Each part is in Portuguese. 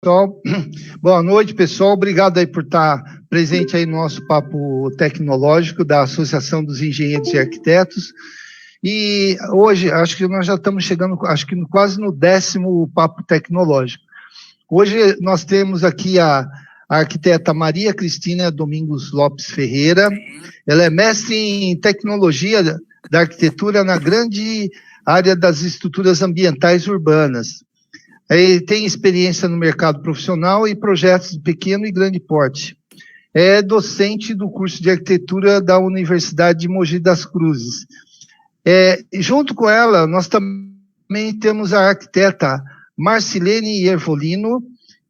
Pessoal, boa noite, pessoal. Obrigado aí por estar presente aí no nosso papo tecnológico da Associação dos Engenheiros e Arquitetos. E hoje, acho que nós já estamos chegando, acho que quase no 10º papo tecnológico. Hoje nós temos aqui a arquiteta Maria Cristina Domingos Lopes Ferreira. Ela é mestre em tecnologia da arquitetura na grande área das estruturas ambientais urbanas. Tem experiência no mercado profissional e projetos de pequeno e grande porte. É docente do curso de arquitetura da Universidade de Mogi das Cruzes. Junto com ela, nós também temos a arquiteta Marcilene Ervolino,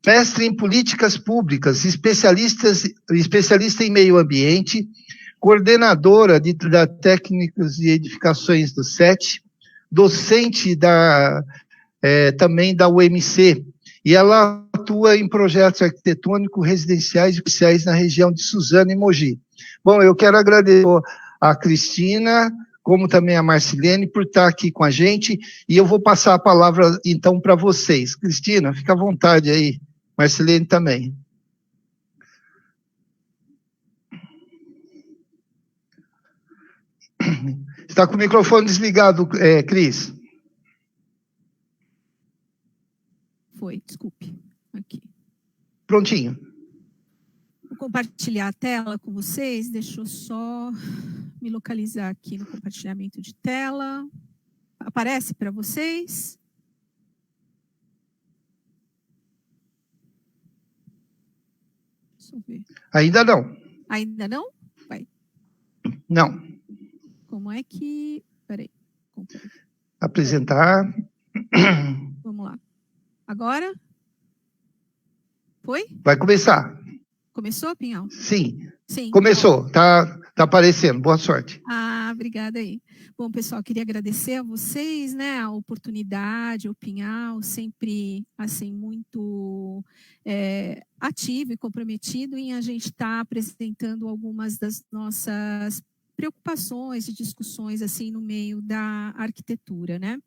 mestre em políticas públicas, especialista em meio ambiente, coordenadora da técnicas de edificações do SET, docente também da UMC, e ela atua em projetos arquitetônicos, residenciais e oficiais na região de Suzano e Mogi. Bom, eu quero agradecer a Cristina, como também a Marcilene, por estar aqui com a gente, e eu vou passar a palavra, então, para vocês. Cristina, fica à vontade aí, Marcilene também. Está com o microfone desligado, Cris. Foi, desculpe. Aqui. Prontinho. Vou compartilhar a tela com vocês. Deixa eu só me localizar aqui no compartilhamento de tela. Aparece para vocês? Deixa eu ver. Ainda não. Ainda não? Vai. Não. Como é que... Peraí. Apresentar. Vamos lá. Agora? Foi? Vai começar. Começou, Pinhal? Sim. Sim. Começou. Tá aparecendo. Boa sorte. Obrigada aí. Bom, pessoal, queria agradecer a vocês, né, a oportunidade, o Pinhal, sempre, assim, muito ativo e comprometido em a gente estar apresentando algumas das nossas preocupações e discussões, assim, no meio da arquitetura, né?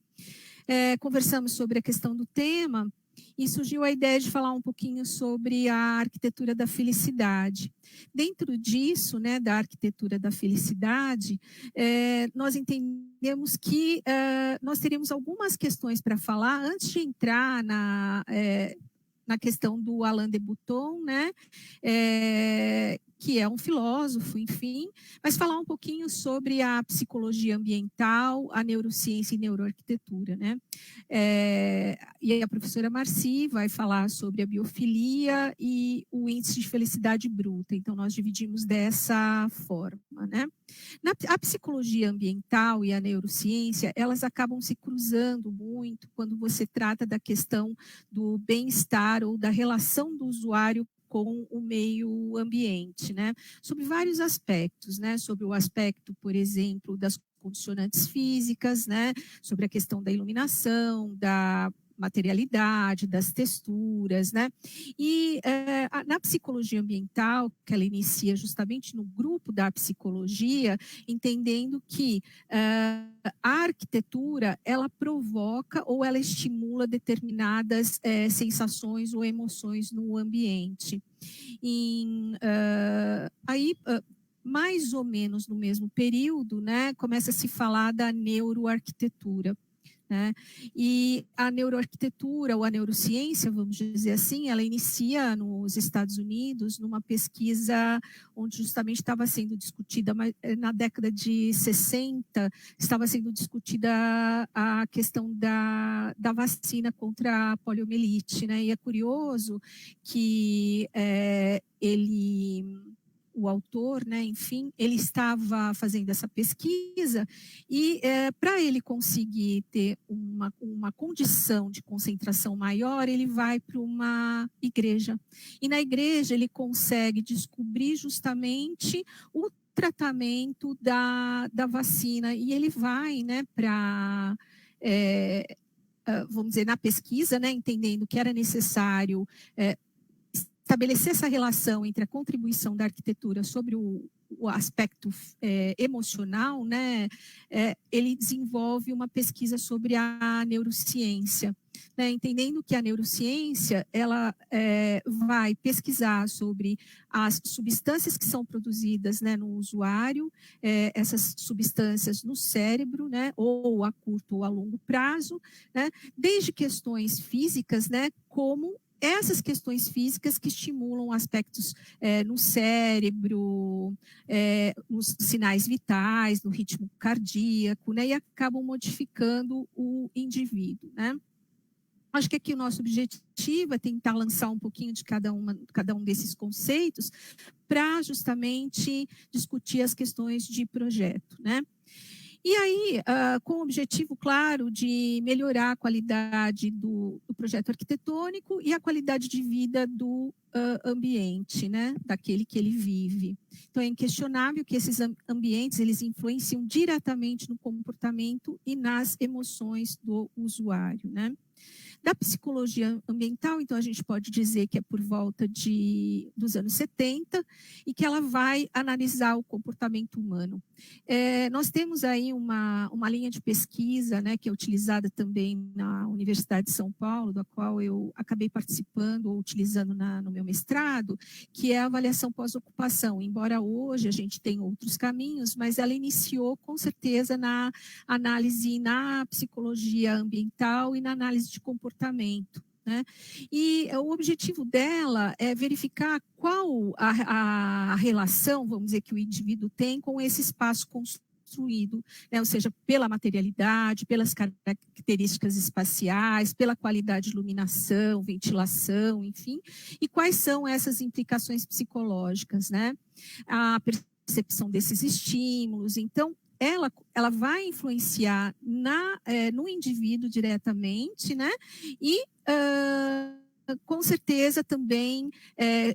Conversamos sobre a questão do tema e surgiu a ideia de falar um pouquinho sobre a arquitetura da felicidade. Dentro disso, né, da arquitetura da felicidade, nós entendemos que nós teríamos algumas questões para falar antes de entrar na questão do Alain de Botton, né, que é um filósofo, enfim, mas falar um pouquinho sobre a psicologia ambiental, a neurociência e neuroarquitetura, né? E a professora Marci vai falar sobre a biofilia e o índice de felicidade bruta, então nós dividimos dessa forma, né? A psicologia ambiental e a neurociência, elas acabam se cruzando muito quando você trata da questão do bem-estar ou da relação do usuário com o meio ambiente, né? Sobre vários aspectos, né? Sobre o aspecto, por exemplo, das condicionantes físicas, né? Sobre a questão da iluminação, da materialidade, das texturas, né? E na psicologia ambiental, que ela inicia justamente no grupo da psicologia, entendendo que a arquitetura, ela provoca ou ela estimula determinadas sensações ou emoções no ambiente. Mais ou menos no mesmo período, né, começa a se falar da neuroarquitetura. Né? E a neuroarquitetura ou a neurociência, vamos dizer assim, ela inicia nos Estados Unidos numa pesquisa onde justamente estava sendo discutida, na década de 60, estava sendo discutida a questão da vacina contra a poliomielite, né? E é curioso que o autor, né, enfim, ele estava fazendo essa pesquisa e para ele conseguir ter uma condição de concentração maior, ele vai para uma igreja. E na igreja ele consegue descobrir justamente o tratamento da vacina e ele vai, né, para... vamos dizer, na pesquisa, né, entendendo que era necessário estabelecer essa relação entre a contribuição da arquitetura sobre o aspecto emocional, né, ele desenvolve uma pesquisa sobre a neurociência. né, entendendo que a neurociência ela vai pesquisar sobre as substâncias que são produzidas, né, no usuário, essas substâncias no cérebro, né, ou a curto ou a longo prazo, né, desde questões físicas, né, como essas questões físicas que estimulam aspectos no cérebro, nos sinais vitais, no ritmo cardíaco, né, e acabam modificando o indivíduo, né? Acho que aqui o nosso objetivo é tentar lançar um pouquinho de cada um desses conceitos para justamente discutir as questões de projeto, né? E aí, com o objetivo, claro, de melhorar a qualidade do projeto arquitetônico e a qualidade de vida do ambiente, né, daquele que ele vive. Então, é inquestionável que esses ambientes, eles influenciam diretamente no comportamento e nas emoções do usuário, né? Da psicologia ambiental, então, a gente pode dizer que é por volta dos anos 70 e que ela vai analisar o comportamento humano. Nós temos aí uma linha de pesquisa, né, que é utilizada também na Universidade de São Paulo, da qual eu acabei participando ou utilizando no meu mestrado, que é a avaliação pós-ocupação. Embora hoje a gente tenha outros caminhos, mas ela iniciou com certeza na análise na psicologia ambiental e na análise de comportamento, né? E o objetivo dela é verificar qual a relação, vamos dizer, que o indivíduo tem com esse espaço construído, né? Ou seja, pela materialidade, pelas características espaciais, pela qualidade de iluminação, ventilação, enfim, e quais são essas implicações psicológicas, né? A percepção desses estímulos. Então, ela vai influenciar no indivíduo diretamente, né? E com certeza também,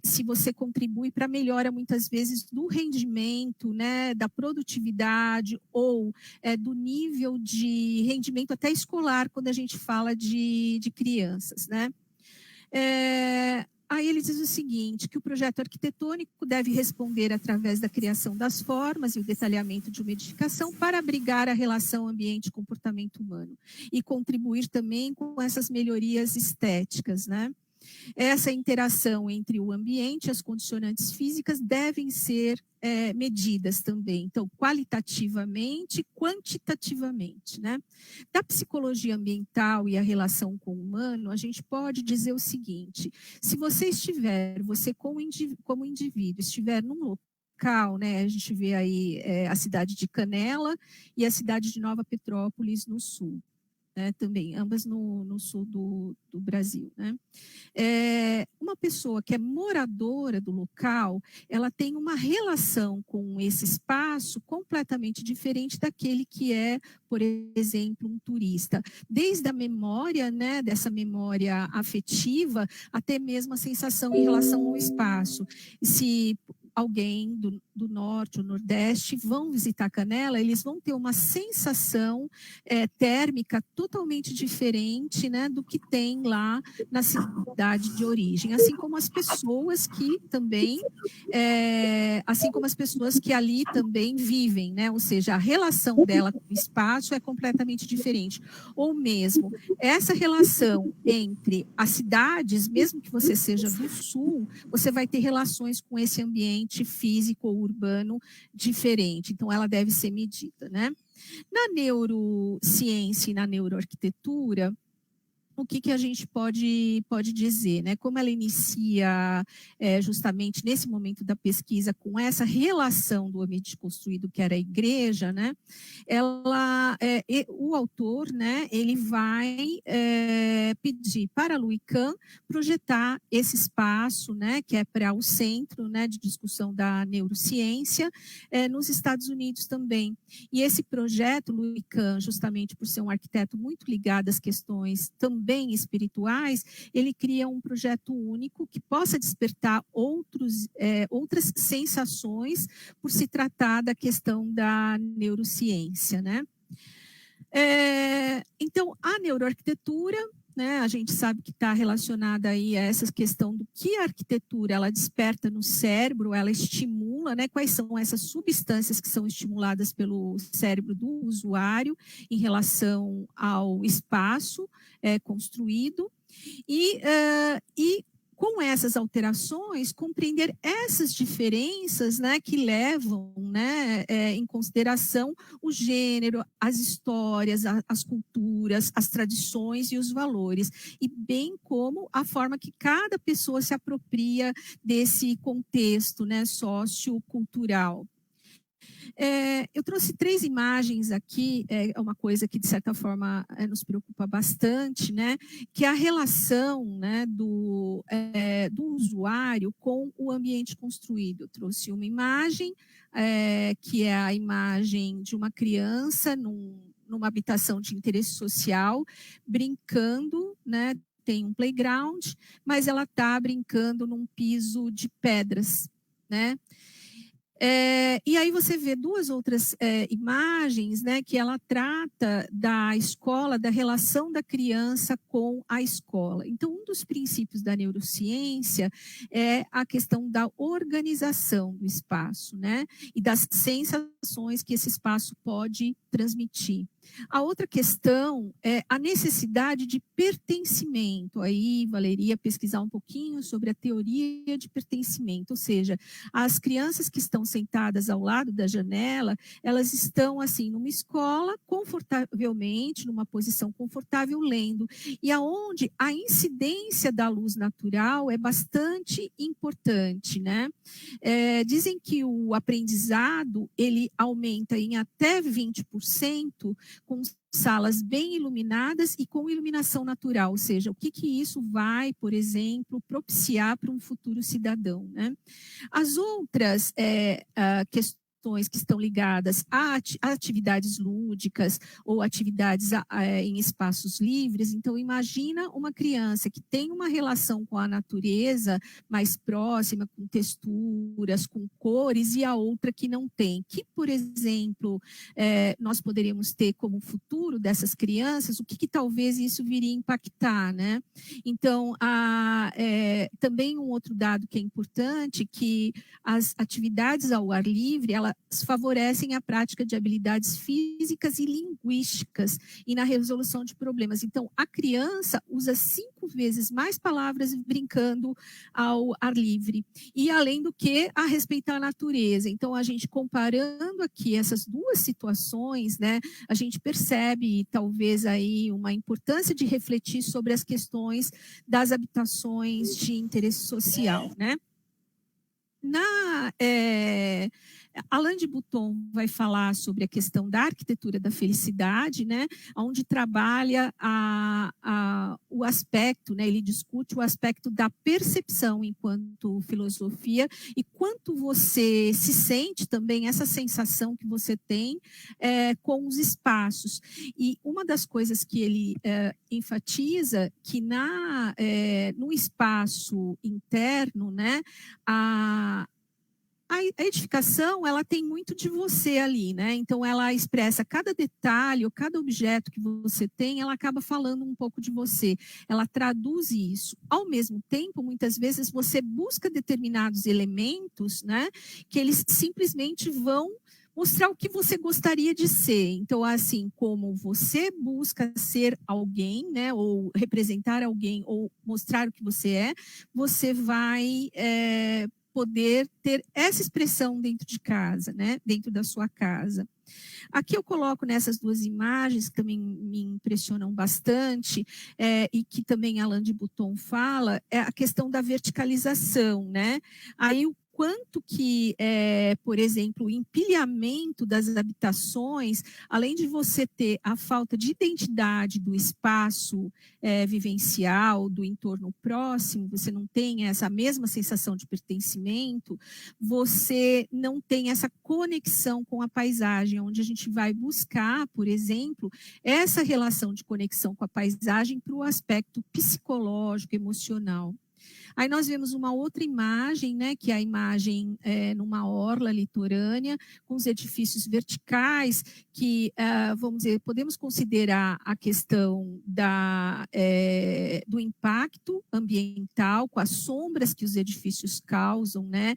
se você contribui para a melhora, muitas vezes, do rendimento, né, da produtividade ou do nível de rendimento até escolar, quando a gente fala de crianças, né? Aí ele diz o seguinte, que o projeto arquitetônico deve responder através da criação das formas e o detalhamento de uma edificação para abrigar a relação ambiente-comportamento humano e contribuir também com essas melhorias estéticas, né? Essa interação entre o ambiente e as condicionantes físicas devem ser medidas também, então, qualitativamente e quantitativamente, né? Da psicologia ambiental e a relação com o humano, a gente pode dizer o seguinte, se você como indivíduo, estiver num local, né, a gente vê aí a cidade de Canela e a cidade de Nova Petrópolis no sul, né, também, ambas no sul do Brasil, né? Uma pessoa que é moradora do local, ela tem uma relação com esse espaço completamente diferente daquele que é, por exemplo, um turista. Desde a memória, né, dessa memória afetiva, até mesmo a sensação em relação ao espaço. Se alguém do norte ou nordeste vão visitar Canela, eles vão ter uma sensação térmica totalmente diferente, né, do que tem lá na cidade de origem, assim como as pessoas que também, assim como as pessoas que ali também vivem, né, ou seja, a relação dela com o espaço é completamente diferente, ou mesmo essa relação entre as cidades, mesmo que você seja do sul, você vai ter relações com esse ambiente físico ou urbano diferente, então ela deve ser medida, né? Na neurociência e na neuroarquitetura, o que a gente pode dizer, né? Como ela inicia justamente nesse momento da pesquisa com essa relação do ambiente construído, que era a igreja, né? O autor, né? Ele vai pedir para Louis Kahn projetar esse espaço, né? Que é para o centro, né? De discussão da neurociência nos Estados Unidos também. E esse projeto, Louis Kahn, justamente por ser um arquiteto muito ligado às questões também espirituais, ele cria um projeto único que possa despertar outras sensações por se tratar da questão da neurociência, né? Então, a neuroarquitetura, né? A gente sabe que está relacionada aí a essa questão do que a arquitetura ela desperta no cérebro, ela estimula, né? Quais são essas substâncias que são estimuladas pelo cérebro do usuário em relação ao espaço construído e com essas alterações, compreender essas diferenças, né, que levam, né, em consideração o gênero, as histórias, as culturas, as tradições e os valores, e bem como a forma que cada pessoa se apropria desse contexto, né, sociocultural. Eu trouxe 3 imagens aqui, é uma coisa que, de certa forma, nos preocupa bastante, né? Que é a relação, né, do usuário com o ambiente construído. Eu trouxe uma imagem, que é a imagem de uma criança numa habitação de interesse social, brincando, né? Tem um playground, mas ela está brincando num piso de pedras, né? E aí você vê 2 outras imagens, né, que ela trata da escola, da relação da criança com a escola. Então, um dos princípios da neurociência é a questão da organização do espaço, né, e das sensações que esse espaço pode transmitir. A outra questão é a necessidade de pertencimento. Aí valeria pesquisar um pouquinho sobre a teoria de pertencimento, ou seja, as crianças que estão sentadas ao lado da janela, elas estão assim numa escola confortavelmente, numa posição confortável lendo, e aonde a incidência da luz natural é bastante importante, né? Dizem que o aprendizado ele aumenta em até 20% com salas bem iluminadas e com iluminação natural, ou seja, o que isso vai, por exemplo, propiciar para um futuro cidadão, né? As outras questões que estão ligadas a atividades lúdicas ou atividades em espaços livres. Então, imagina uma criança que tem uma relação com a natureza mais próxima, com texturas, com cores, e a outra que não tem. Que, por exemplo, nós poderíamos ter como futuro dessas crianças, o que talvez isso viria a impactar, né? Então, também um outro dado que é importante, que as atividades ao ar livre, elas favorecem a prática de habilidades físicas e linguísticas e na resolução de problemas. Então, a criança usa 5 vezes mais palavras brincando ao ar livre. E, além do que, a respeitar a natureza. Então, a gente comparando aqui essas 2 situações, né, a gente percebe, talvez, aí uma importância de refletir sobre as questões das habitações de interesse social, né? Alain de Botton vai falar sobre a questão da arquitetura da felicidade, né, onde trabalha o aspecto, né, ele discute o aspecto da percepção enquanto filosofia e quanto você se sente também, essa sensação que você tem com os espaços. E uma das coisas que ele enfatiza que no espaço interno, né, a edificação, ela tem muito de você ali, né? Então, ela expressa cada detalhe ou cada objeto que você tem, ela acaba falando um pouco de você. Ela traduz isso. Ao mesmo tempo, muitas vezes, você busca determinados elementos, né? Que eles simplesmente vão mostrar o que você gostaria de ser. Então, assim, como você busca ser alguém, né? Ou representar alguém, ou mostrar o que você vai poder ter essa expressão dentro de casa, né? Dentro da sua casa. Aqui eu coloco nessas 2 imagens que também me impressionam bastante e que também Alain de Botton fala, é a questão da verticalização, né? Aí o quanto que, por exemplo, o empilhamento das habitações, além de você ter a falta de identidade do espaço vivencial, do entorno próximo, você não tem essa mesma sensação de pertencimento, você não tem essa conexão com a paisagem, onde a gente vai buscar, por exemplo, essa relação de conexão com a paisagem para o aspecto psicológico, emocional. Aí nós vemos uma outra imagem, né, que é a imagem numa orla litorânea, com os edifícios verticais, que, vamos dizer, podemos considerar a questão do impacto ambiental, com as sombras que os edifícios causam, né,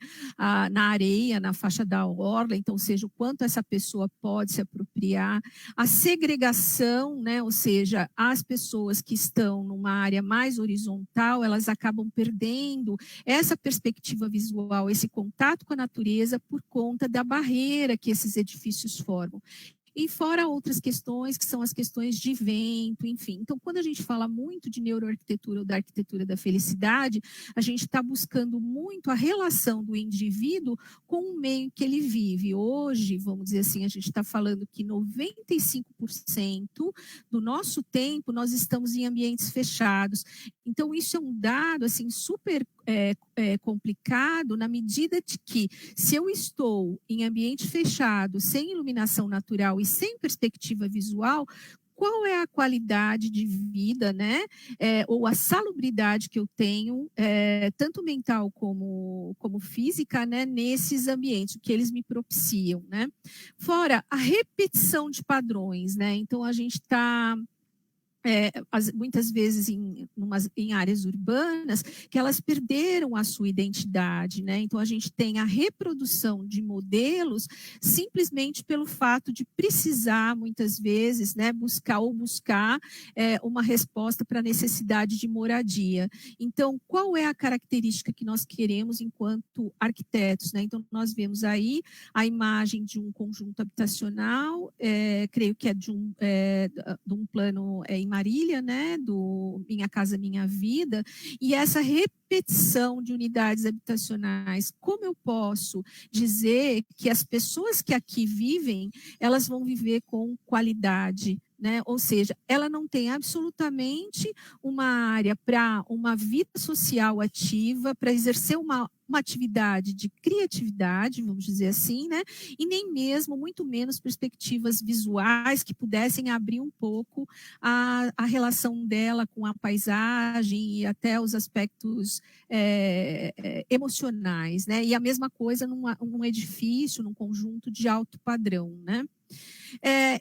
na areia, na faixa da orla, então, ou seja, o quanto essa pessoa pode se apropriar, a segregação, né, ou seja, as pessoas que estão numa área mais horizontal, elas acabam perdendo essa perspectiva visual, esse contato com a natureza por conta da barreira que esses edifícios formam. E fora outras questões, que são as questões de vento, enfim. Então, quando a gente fala muito de neuroarquitetura ou da arquitetura da felicidade, a gente está buscando muito a relação do indivíduo com o meio que ele vive. Hoje, vamos dizer assim, a gente está falando que 95% do nosso tempo nós estamos em ambientes fechados. Então, isso é um dado assim, super complicado, na medida de que, se eu estou em ambiente fechado, sem iluminação natural e sem perspectiva visual, qual é a qualidade de vida, né? Ou a salubridade que eu tenho, tanto mental como física, né? Nesses ambientes, o que eles me propiciam, né? Fora a repetição de padrões, né? Então, a gente está... muitas vezes em áreas urbanas, que elas perderam a sua identidade, né? Então, a gente tem a reprodução de modelos simplesmente pelo fato de precisar, muitas vezes, né, buscar uma resposta para a necessidade de moradia. Então, qual é a característica que nós queremos enquanto arquitetos, né? Então, nós vemos aí a imagem de um conjunto habitacional, creio que é de um plano em Marília, né, do Minha Casa Minha Vida, e essa repetição de unidades habitacionais, como eu posso dizer que as pessoas que aqui vivem, elas vão viver com qualidade, né? Ou seja, ela não tem absolutamente uma área para uma vida social ativa, para exercer uma atividade de criatividade, vamos dizer assim, né? E nem mesmo, muito menos, perspectivas visuais que pudessem abrir um pouco a relação dela com a paisagem e até os aspectos emocionais, né? E a mesma coisa num edifício, num conjunto de alto padrão, né?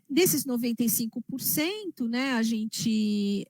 Desses 95%, né, a gente...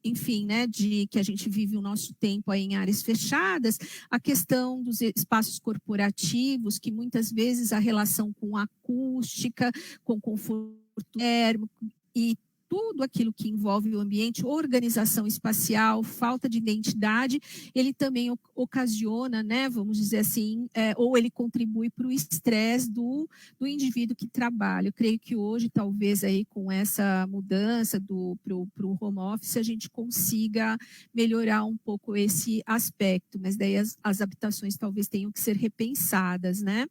enfim, né, de que a gente vive o nosso tempo aí em áreas fechadas, a questão dos espaços corporativos, que muitas vezes a relação com a acústica, com conforto térmico e tudo aquilo que envolve o ambiente, organização espacial, falta de identidade, ele também ocasiona, né, vamos dizer assim, ou ele contribui para o estresse do indivíduo que trabalha. Eu creio que hoje, talvez, aí, com essa mudança para o home office, a gente consiga melhorar um pouco esse aspecto, mas daí as habitações talvez tenham que ser repensadas, né?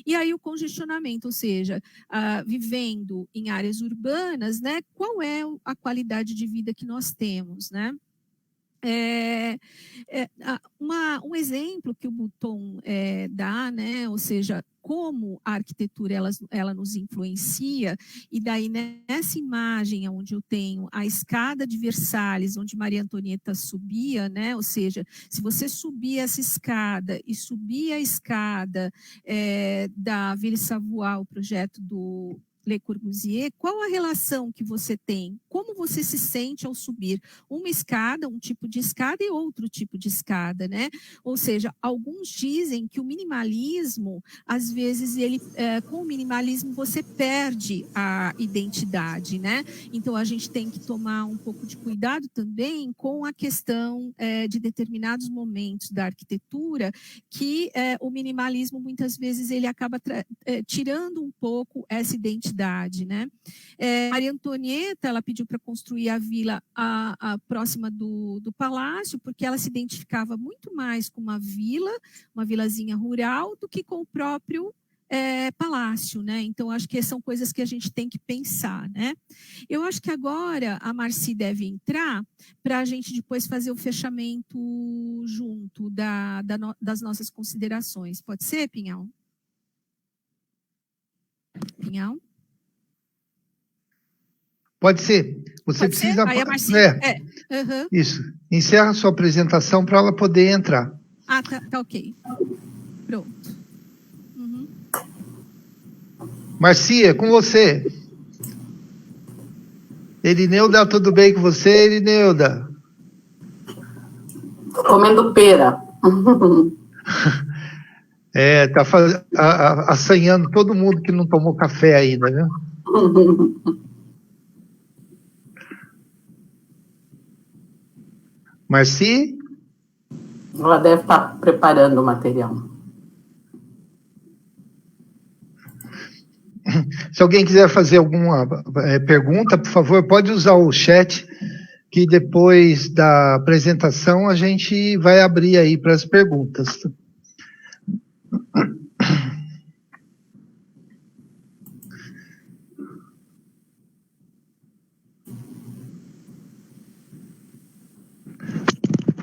E aí o congestionamento, ou seja, vivendo em áreas urbanas, né, qual é a qualidade de vida que nós temos, né? Um exemplo que o Button dá, né, ou seja, como a arquitetura ela nos influencia, e daí nessa imagem onde eu tenho a escada de Versalhes, onde Maria Antonieta subia, né, ou seja, se você subir essa escada e subir a escada da Ville Savoie, o projeto do Le Corbusier, qual a relação que você tem? Como você se sente ao subir uma escada, um tipo de escada e outro tipo de escada, né? Ou seja, alguns dizem que o minimalismo, às vezes, com o minimalismo você perde a identidade, né? Então, a gente tem que tomar um pouco de cuidado também com a questão de determinados momentos da arquitetura, que o minimalismo, muitas vezes, ele acaba tirando um pouco essa identidade, né? Maria Antonieta, ela pediu para construir a vila próxima do palácio, porque ela se identificava muito mais com uma vilazinha rural, do que com o próprio palácio, né? Então, acho que são coisas que a gente tem que pensar, né? Eu acho que agora a Marci deve entrar para a gente depois fazer o fechamento junto das nossas considerações. Pode ser, Pinhal? Pinhal? Pode ser. Você Pode precisa... ser? Aí a Marcinha... Isso. Encerra a sua apresentação para ela poder entrar. Ah, tá ok. Pronto. Marcia, com você. Erineuda, tudo bem com você, Erineuda? Tô comendo pera. Tá assanhando todo mundo que não tomou café ainda, né? Marci? Ela deve estar preparando o material. Se alguém quiser fazer alguma pergunta, por favor, pode usar o chat, que depois da apresentação a gente vai abrir aí para as perguntas.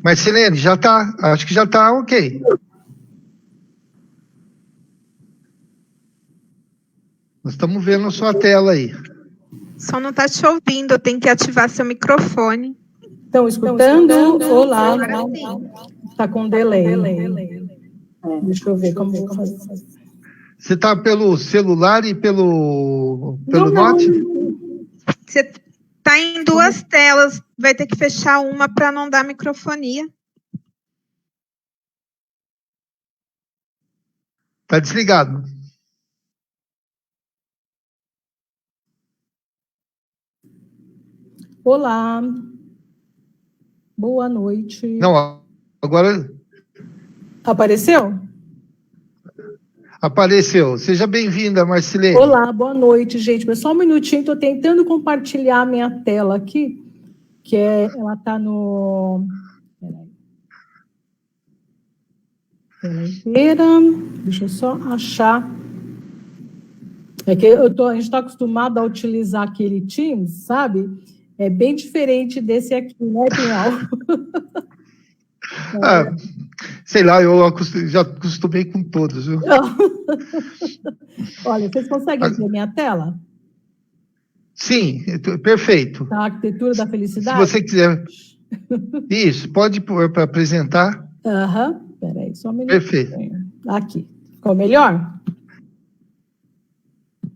Marcelene, já está, acho que já está ok. Nós estamos vendo a sua tela aí. Só não está te ouvindo, tem que ativar seu microfone. Estão escutando? Olá. Está com delay. Deixa eu ver como vou fazer. Você está pelo celular e pelo Note? Você está em duas telas, vai ter que fechar uma para não dar microfonia. Está desligado. Olá. Boa noite. Não, agora... Apareceu? Apareceu. Seja bem-vinda, Marcilene. Olá, boa noite, gente. Mas só um minutinho, estou tentando compartilhar a minha tela aqui, ela está no... Tela inteira. Deixa eu só achar. É que a gente está acostumado a utilizar aquele Teams, sabe? É bem diferente desse aqui, né, Pinhal? Sei lá, eu já acostumei com todos, viu? Olha, vocês conseguem ver minha tela? Sim, perfeito. A arquitetura da felicidade? Se você quiser. Isso, pode pôr para apresentar. Peraí, só um minutinho. Perfeito. Aqui. Ficou melhor?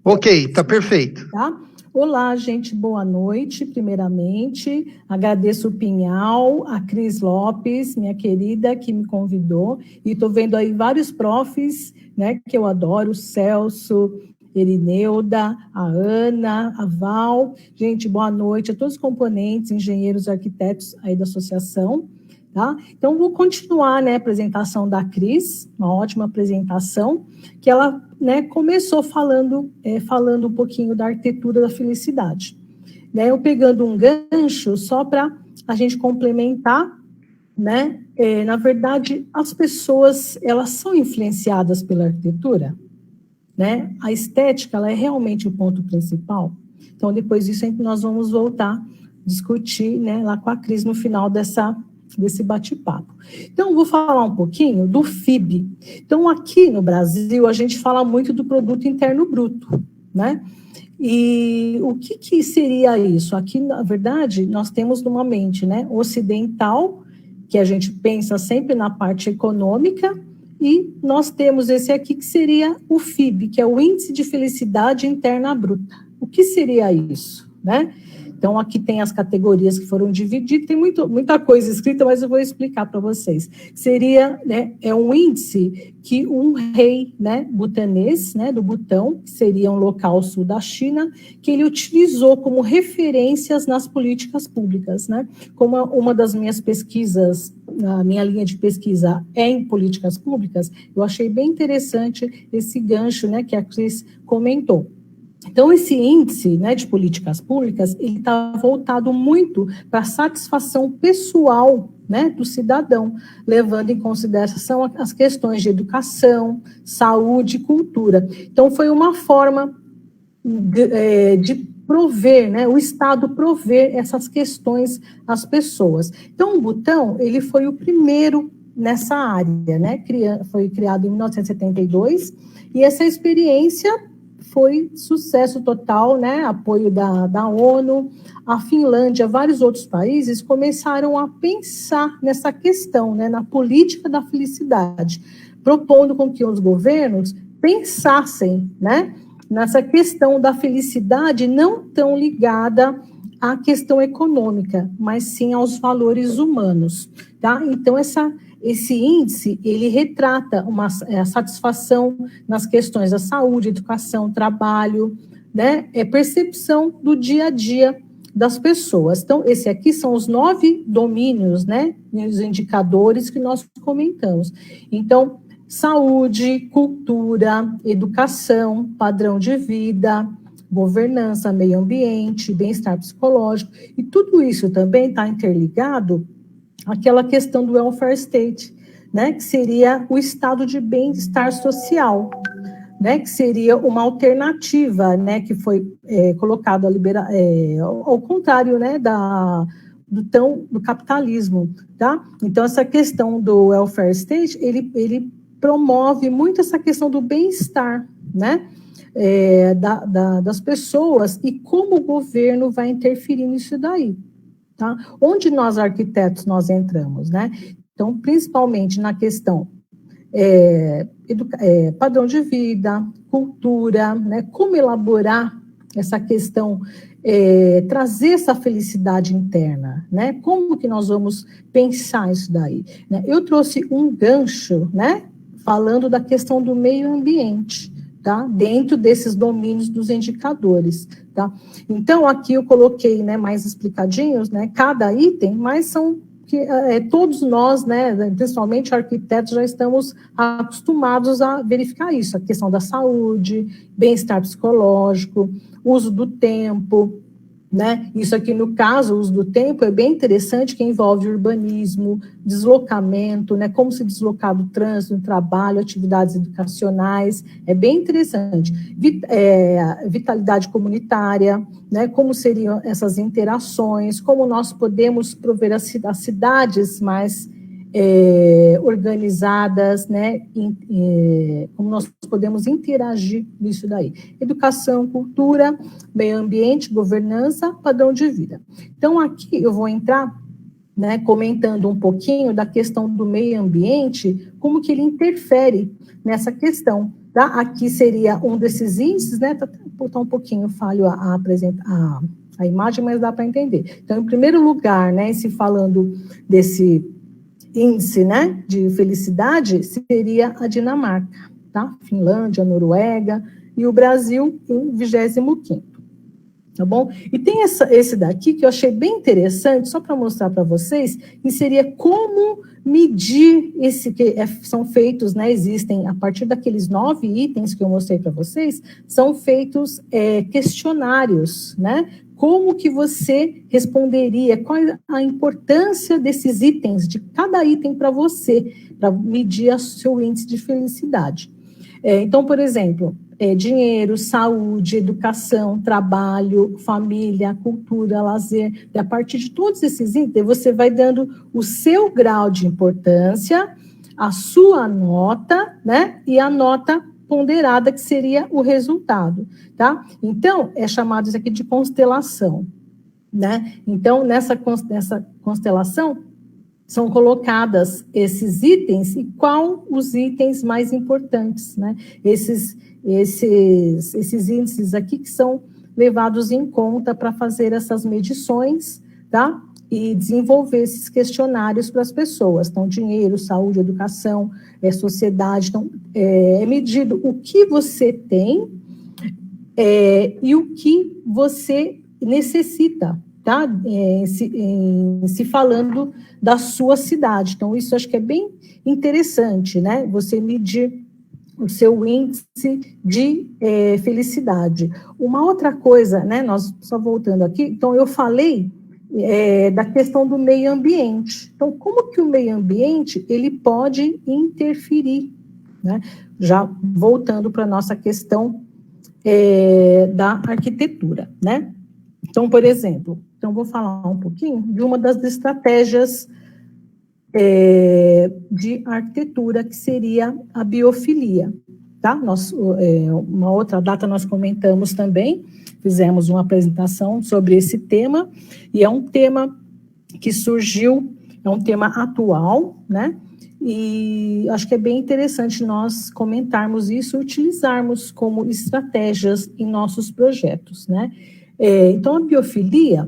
Ok, está perfeito. Tá? Olá, gente, boa noite, primeiramente. Agradeço o Pinhal, a Cris Lopes, minha querida, que me convidou. E estou vendo aí vários profs, né, que eu adoro, o Celso, Erineuda, a Ana, a Val. Gente, boa noite a todos os componentes, engenheiros e arquitetos aí da associação. Tá? Então, vou continuar, né, a apresentação da Cris, uma ótima apresentação, que ela, né, começou falando um pouquinho da arquitetura da felicidade. Né, eu pegando um gancho só para a gente complementar, né, na verdade, as pessoas, elas são influenciadas pela arquitetura, né? A estética, ela é realmente o ponto principal. Então, depois disso, nós vamos voltar a discutir, né, lá com a Cris no final desse bate-papo. Então, vou falar um pouquinho do FIB. Então, aqui no Brasil, a gente fala muito do Produto Interno Bruto, né? E o que seria isso? Aqui, na verdade, nós temos numa mente, né, ocidental, que a gente pensa sempre na parte econômica, e nós temos esse aqui que seria o FIB, que é o Índice de Felicidade Interna Bruta. O que seria isso, né? Então, aqui tem as categorias que foram divididas, tem muita coisa escrita, mas eu vou explicar para vocês. Seria, né, um índice que um rei, né, butanês, né, do Butão, que seria um local sul da China, que ele utilizou como referências nas políticas públicas, né? Como uma das minhas pesquisas, a minha linha de pesquisa é em políticas públicas, eu achei bem interessante esse gancho, né, que a Cris comentou. Então, esse índice, né, de políticas públicas, ele está voltado muito para a satisfação pessoal, né, do cidadão, levando em consideração as questões de educação, saúde e cultura. Então, foi uma forma de prover, né, o Estado prover essas questões às pessoas. Então, o Butão, ele foi o primeiro nessa área, né, foi criado em 1972, e essa experiência foi sucesso total, né? Apoio da ONU, a Finlândia, vários outros países começaram a pensar nessa questão, né? Na política da felicidade, propondo com que os governos pensassem, né? Nessa questão da felicidade não tão ligada à questão econômica, mas sim aos valores humanos, tá? Então, esse índice, ele retrata a satisfação nas questões da saúde, educação, trabalho, né? Percepção do dia a dia das pessoas. Então, esse aqui são os 9 domínios, né? Os indicadores que nós comentamos. Então, saúde, cultura, educação, padrão de vida, governança, meio ambiente, bem-estar psicológico, e tudo isso também está interligado àquela questão do welfare state, né, que seria o estado de bem-estar social, né, que seria uma alternativa, né, que foi colocado ao contrário, né, do capitalismo, tá? Então, essa questão do welfare state, ele promove muito essa questão do bem-estar, né, das pessoas e como o governo vai interferir nisso daí, tá? Onde nós, arquitetos, nós entramos, né? Então, principalmente na questão padrão de vida, cultura, né? Como elaborar essa questão, trazer essa felicidade interna, né? Como que nós vamos pensar isso daí, né? Eu trouxe um gancho, né? Falando da questão do meio ambiente, tá? Dentro desses domínios dos indicadores, tá? Então, aqui eu coloquei, né, mais explicadinhos, né, cada item, mas são que todos nós, né, principalmente arquitetos, já estamos acostumados a verificar isso, a questão da saúde, bem-estar psicológico, uso do tempo, né? Isso aqui, no caso, o uso do tempo é bem interessante, que envolve urbanismo, deslocamento, né? Como se deslocar do trânsito, do trabalho, atividades educacionais, é bem interessante. Vitalidade comunitária, né? Como seriam essas interações, como nós podemos prover as cidades mais organizadas, né? Como nós podemos interagir nisso daí. Educação, cultura, meio ambiente, governança, padrão de vida. Então, aqui eu vou entrar, né, comentando um pouquinho da questão do meio ambiente, como que ele interfere nessa questão, tá? Aqui seria um desses índices, né? Tá um pouquinho falho a apresentar a imagem, mas dá para entender. Então, em primeiro lugar, né, se falando desse índice, né, de felicidade, seria a Dinamarca, tá? Finlândia, Noruega e o Brasil em 25º, tá bom? E tem esse daqui que eu achei bem interessante, só para mostrar para vocês, que seria como medir são feitos, né, existem, a partir daqueles 9 itens que eu mostrei para vocês, são feitos questionários, né? Como que você responderia? Qual a importância desses itens, de cada item para você, para medir o seu índice de felicidade? Então, por exemplo, dinheiro, saúde, educação, trabalho, família, cultura, lazer. E a partir de todos esses itens, você vai dando o seu grau de importância, a sua nota, né? E a nota ponderada, que seria o resultado, tá? Então, é chamado isso aqui de constelação, né? Então, nessa constelação, são colocadas esses itens, e qual os itens mais importantes, né? Esses índices aqui que são levados em conta para fazer essas medições, tá? E desenvolver esses questionários para as pessoas. Então, dinheiro, saúde, educação, sociedade. Então, é medido o que você tem e o que você necessita, tá? Se falando da sua cidade. Então, isso acho que é bem interessante, né? Você medir o seu índice de felicidade. Uma outra coisa, né? Nós, só voltando aqui, então, eu falei da questão do meio ambiente. Então, como que o meio ambiente ele pode interferir, né? Já voltando para a nossa questão da arquitetura, né? Então, por exemplo, vou falar um pouquinho de uma das estratégias de arquitetura, que seria a biofilia, tá? Uma outra data nós comentamos também, fizemos uma apresentação sobre esse tema, e é um tema que surgiu, é um tema atual, né? E acho que é bem interessante nós comentarmos isso, utilizarmos como estratégias em nossos projetos, né? Então, a biofilia,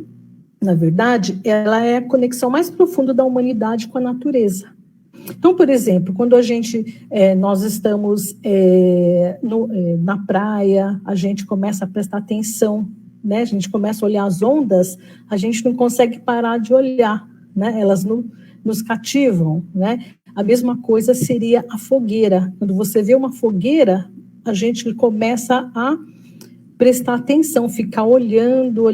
na verdade, ela é a conexão mais profunda da humanidade com a natureza. Então, por exemplo, quando nós estamos na praia, a gente começa a prestar atenção, né? A gente começa a olhar as ondas, a gente não consegue parar de olhar, né? Elas nos cativam, né? A mesma coisa seria a fogueira. Quando você vê uma fogueira, a gente começa a prestar atenção, ficar olhando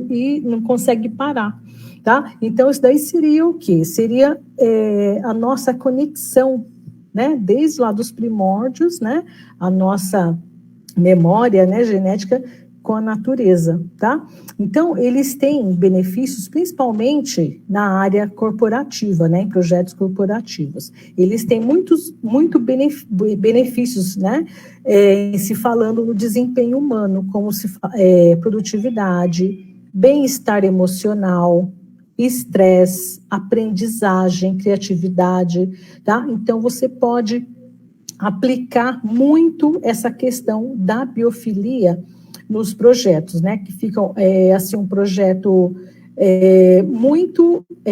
e não consegue parar, tá? Então, isso daí seria o quê? Seria a nossa conexão, né? Desde lá dos primórdios, né? A nossa memória, né, genética com a natureza, tá? Então, eles têm benefícios, principalmente na área corporativa, né, em projetos corporativos. Eles têm muito benefícios, né, se falando no desempenho humano, como produtividade, bem-estar emocional, estresse, aprendizagem, criatividade, tá? Então, você pode aplicar muito essa questão da biofilia nos projetos, né, que ficam, assim, um projeto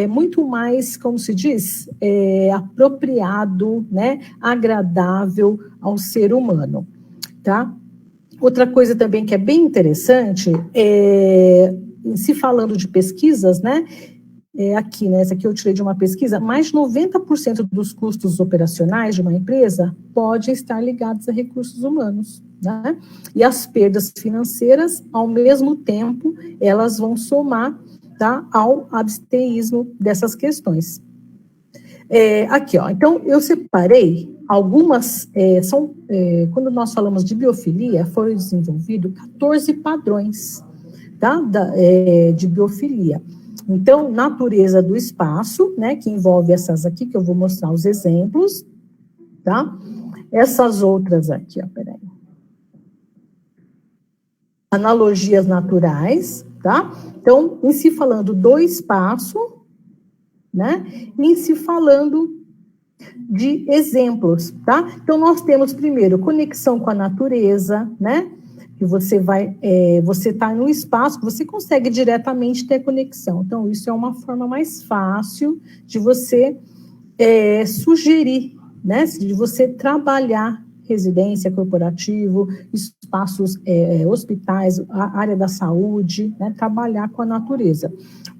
muito mais, como se diz, apropriado, né, agradável ao ser humano, tá? Outra coisa também que é bem interessante, se falando de pesquisas, né, aqui, né, essa aqui eu tirei de uma pesquisa, mais de 90% dos custos operacionais de uma empresa podem estar ligados a recursos humanos, né? E as perdas financeiras, ao mesmo tempo, elas vão somar, tá, ao absteísmo dessas questões. Aqui, ó, então, eu separei algumas, quando nós falamos de biofilia, foram desenvolvidos 14 padrões, tá, de biofilia. Então, natureza do espaço, né, que envolve essas aqui, que eu vou mostrar os exemplos, tá? Essas outras aqui, ó, peraí. Analogias naturais, tá? Então, em se falando do espaço, né, em se falando de exemplos, tá? Então, nós temos primeiro conexão com a natureza, né? Que você está no espaço, você consegue diretamente ter conexão. Então, isso é uma forma mais fácil de você sugerir, né? De você trabalhar residência, corporativo, espaços, hospitais, a área da saúde, né? Trabalhar com a natureza.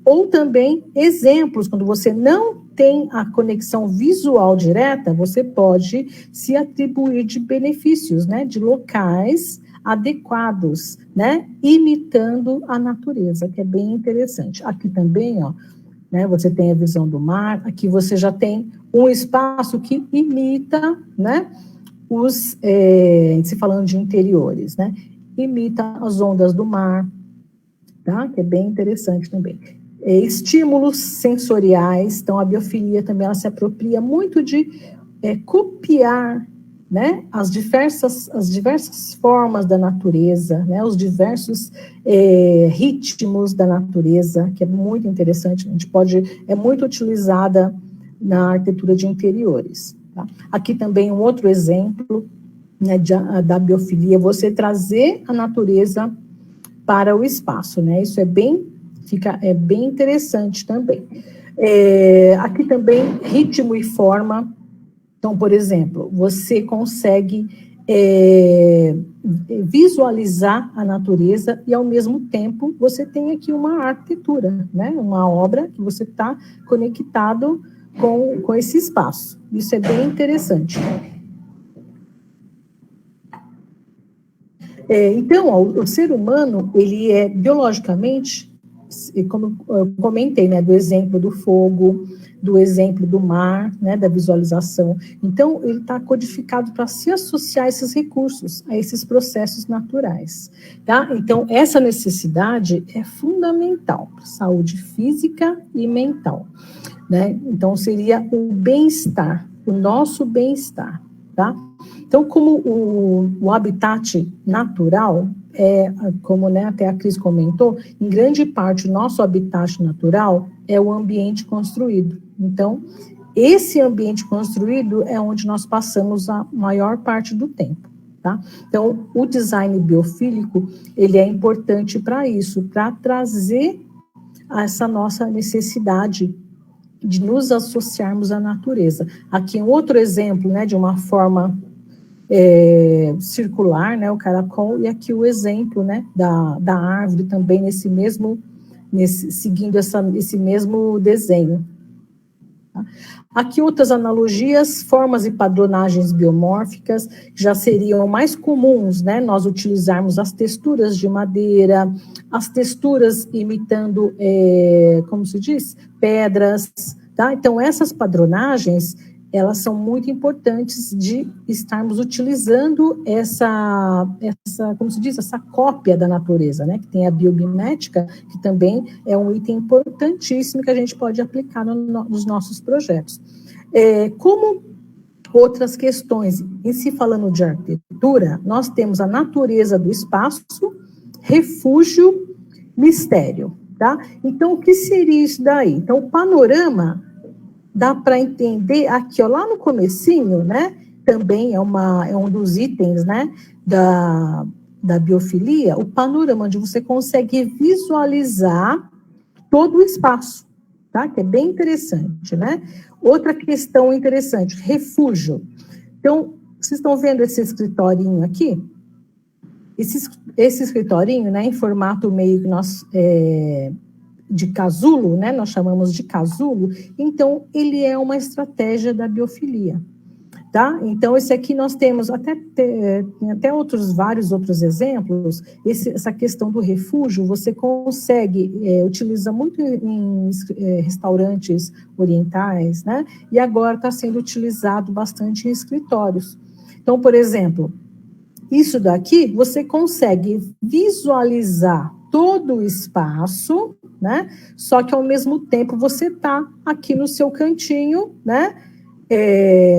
Ou também exemplos, quando você não tem a conexão visual direta, você pode se atribuir de benefícios, né? De locais adequados, né, imitando a natureza, que é bem interessante. Aqui também, ó, né, você tem a visão do mar, aqui você já tem um espaço que imita, né, se falando de interiores, né, imita as ondas do mar, tá, que é bem interessante também. Estímulos sensoriais, então a biofilia também, ela se apropria muito de copiar, né, as diversas formas da natureza, né, os diversos ritmos da natureza, que é muito interessante, é muito utilizada na arquitetura de interiores. Tá? Aqui também um outro exemplo, né, da biofilia, você trazer a natureza para o espaço, né, isso é bem interessante também. Aqui também ritmo e forma. Então, por exemplo, você consegue visualizar a natureza e, ao mesmo tempo, você tem aqui uma arquitetura, né? Uma obra que você está conectado com esse espaço. Isso é bem interessante. Então, o ser humano, ele é biologicamente, como eu comentei, né, do exemplo do fogo, do exemplo do mar, né, da visualização. Então, ele está codificado para se associar a esses recursos, a esses processos naturais, tá? Então, essa necessidade é fundamental para a saúde física e mental, né? Então, seria o bem-estar, o nosso bem-estar, tá? Então, como o habitat natural como, né, até a Cris comentou, em grande parte o nosso habitat natural é o ambiente construído. Então, esse ambiente construído é onde nós passamos a maior parte do tempo, tá? Então, o design biofílico, ele é importante para isso, para trazer essa nossa necessidade de nos associarmos à natureza. Aqui um outro exemplo, né, de uma forma circular, né, o caracol, e aqui o exemplo, né, da árvore também seguindo esse mesmo desenho. Tá? Aqui outras analogias, formas e padronagens biomórficas, já seriam mais comuns, né, nós utilizarmos as texturas de madeira, as texturas imitando, como se diz, pedras, tá? Então, essas padronagens, elas são muito importantes de estarmos utilizando como se diz, essa cópia da natureza, né, que tem a biomimética, que também é um item importantíssimo que a gente pode aplicar nos nossos projetos. Como outras questões, em si falando de arquitetura, nós temos a natureza do espaço, refúgio, mistério, tá? Então, o que seria isso daí? Então, o panorama dá para entender aqui, ó, lá no comecinho, né, também é um dos itens, né, da biofilia, o panorama, onde você consegue visualizar todo o espaço, tá, que é bem interessante, né. Outra questão interessante, refúgio. Então, vocês estão vendo esse escritorinho aqui? Esse escritorinho, né, em formato meio que nós... de casulo, né, nós chamamos de casulo, então ele é uma estratégia da biofilia, tá? Então esse aqui nós temos tem até vários outros exemplos, essa questão do refúgio, você consegue, utiliza muito em restaurantes orientais, né, e agora está sendo utilizado bastante em escritórios. Então, por exemplo, isso daqui, você consegue visualizar todo o espaço, né? Só que ao mesmo tempo você está aqui no seu cantinho, né?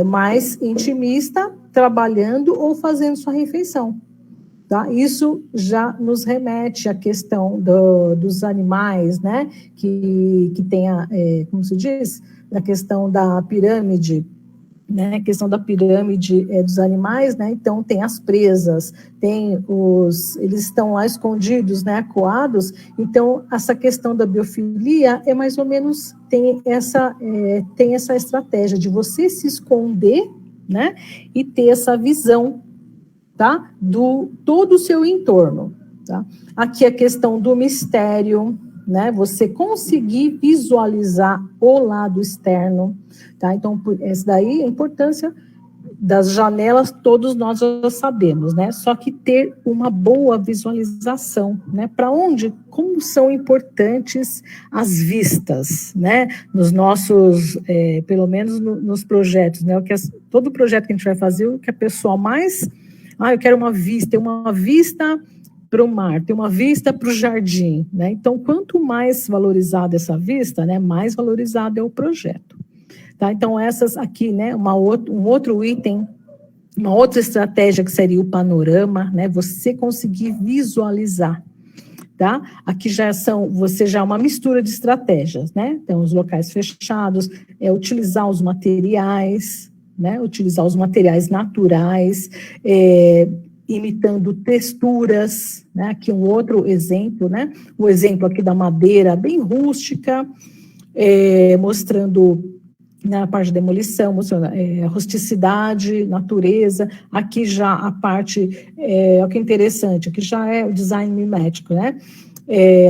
Mais intimista, trabalhando ou fazendo sua refeição. Tá? Isso já nos remete à questão dos animais, né? Que tem como se diz, a questão da pirâmide, né, a questão da pirâmide dos animais, né, então tem as presas, eles estão lá escondidos, né, acuados, então essa questão da biofilia é mais ou menos, tem essa estratégia de você se esconder, né, e ter essa visão, tá, do todo o seu entorno, tá. Aqui a questão do mistério, né, você conseguir visualizar o lado externo, tá? Então, essa daí, a importância das janelas, todos nós já sabemos, né? Só que ter uma boa visualização, né? Como são importantes as vistas, né? Nos nossos, pelo menos nos projetos, né? Todo projeto que a gente vai fazer, o que a pessoa mais... eu quero uma vista para o mar, ter uma vista para o jardim, né? Então, quanto mais valorizada essa vista, né, mais valorizado é o projeto. Tá? Então, essas aqui, né, um outro item, uma outra estratégia que seria o panorama, né, você conseguir visualizar, tá? Aqui você já é uma mistura de estratégias, né? Então, os locais fechados, utilizar os materiais, né, utilizar os materiais naturais, imitando texturas, né? Aqui um outro exemplo, né? O exemplo aqui da madeira bem rústica, mostrando na parte de demolição, mostrando rusticidade, natureza. Aqui já a parte, o que é interessante, aqui já é o design mimético, né?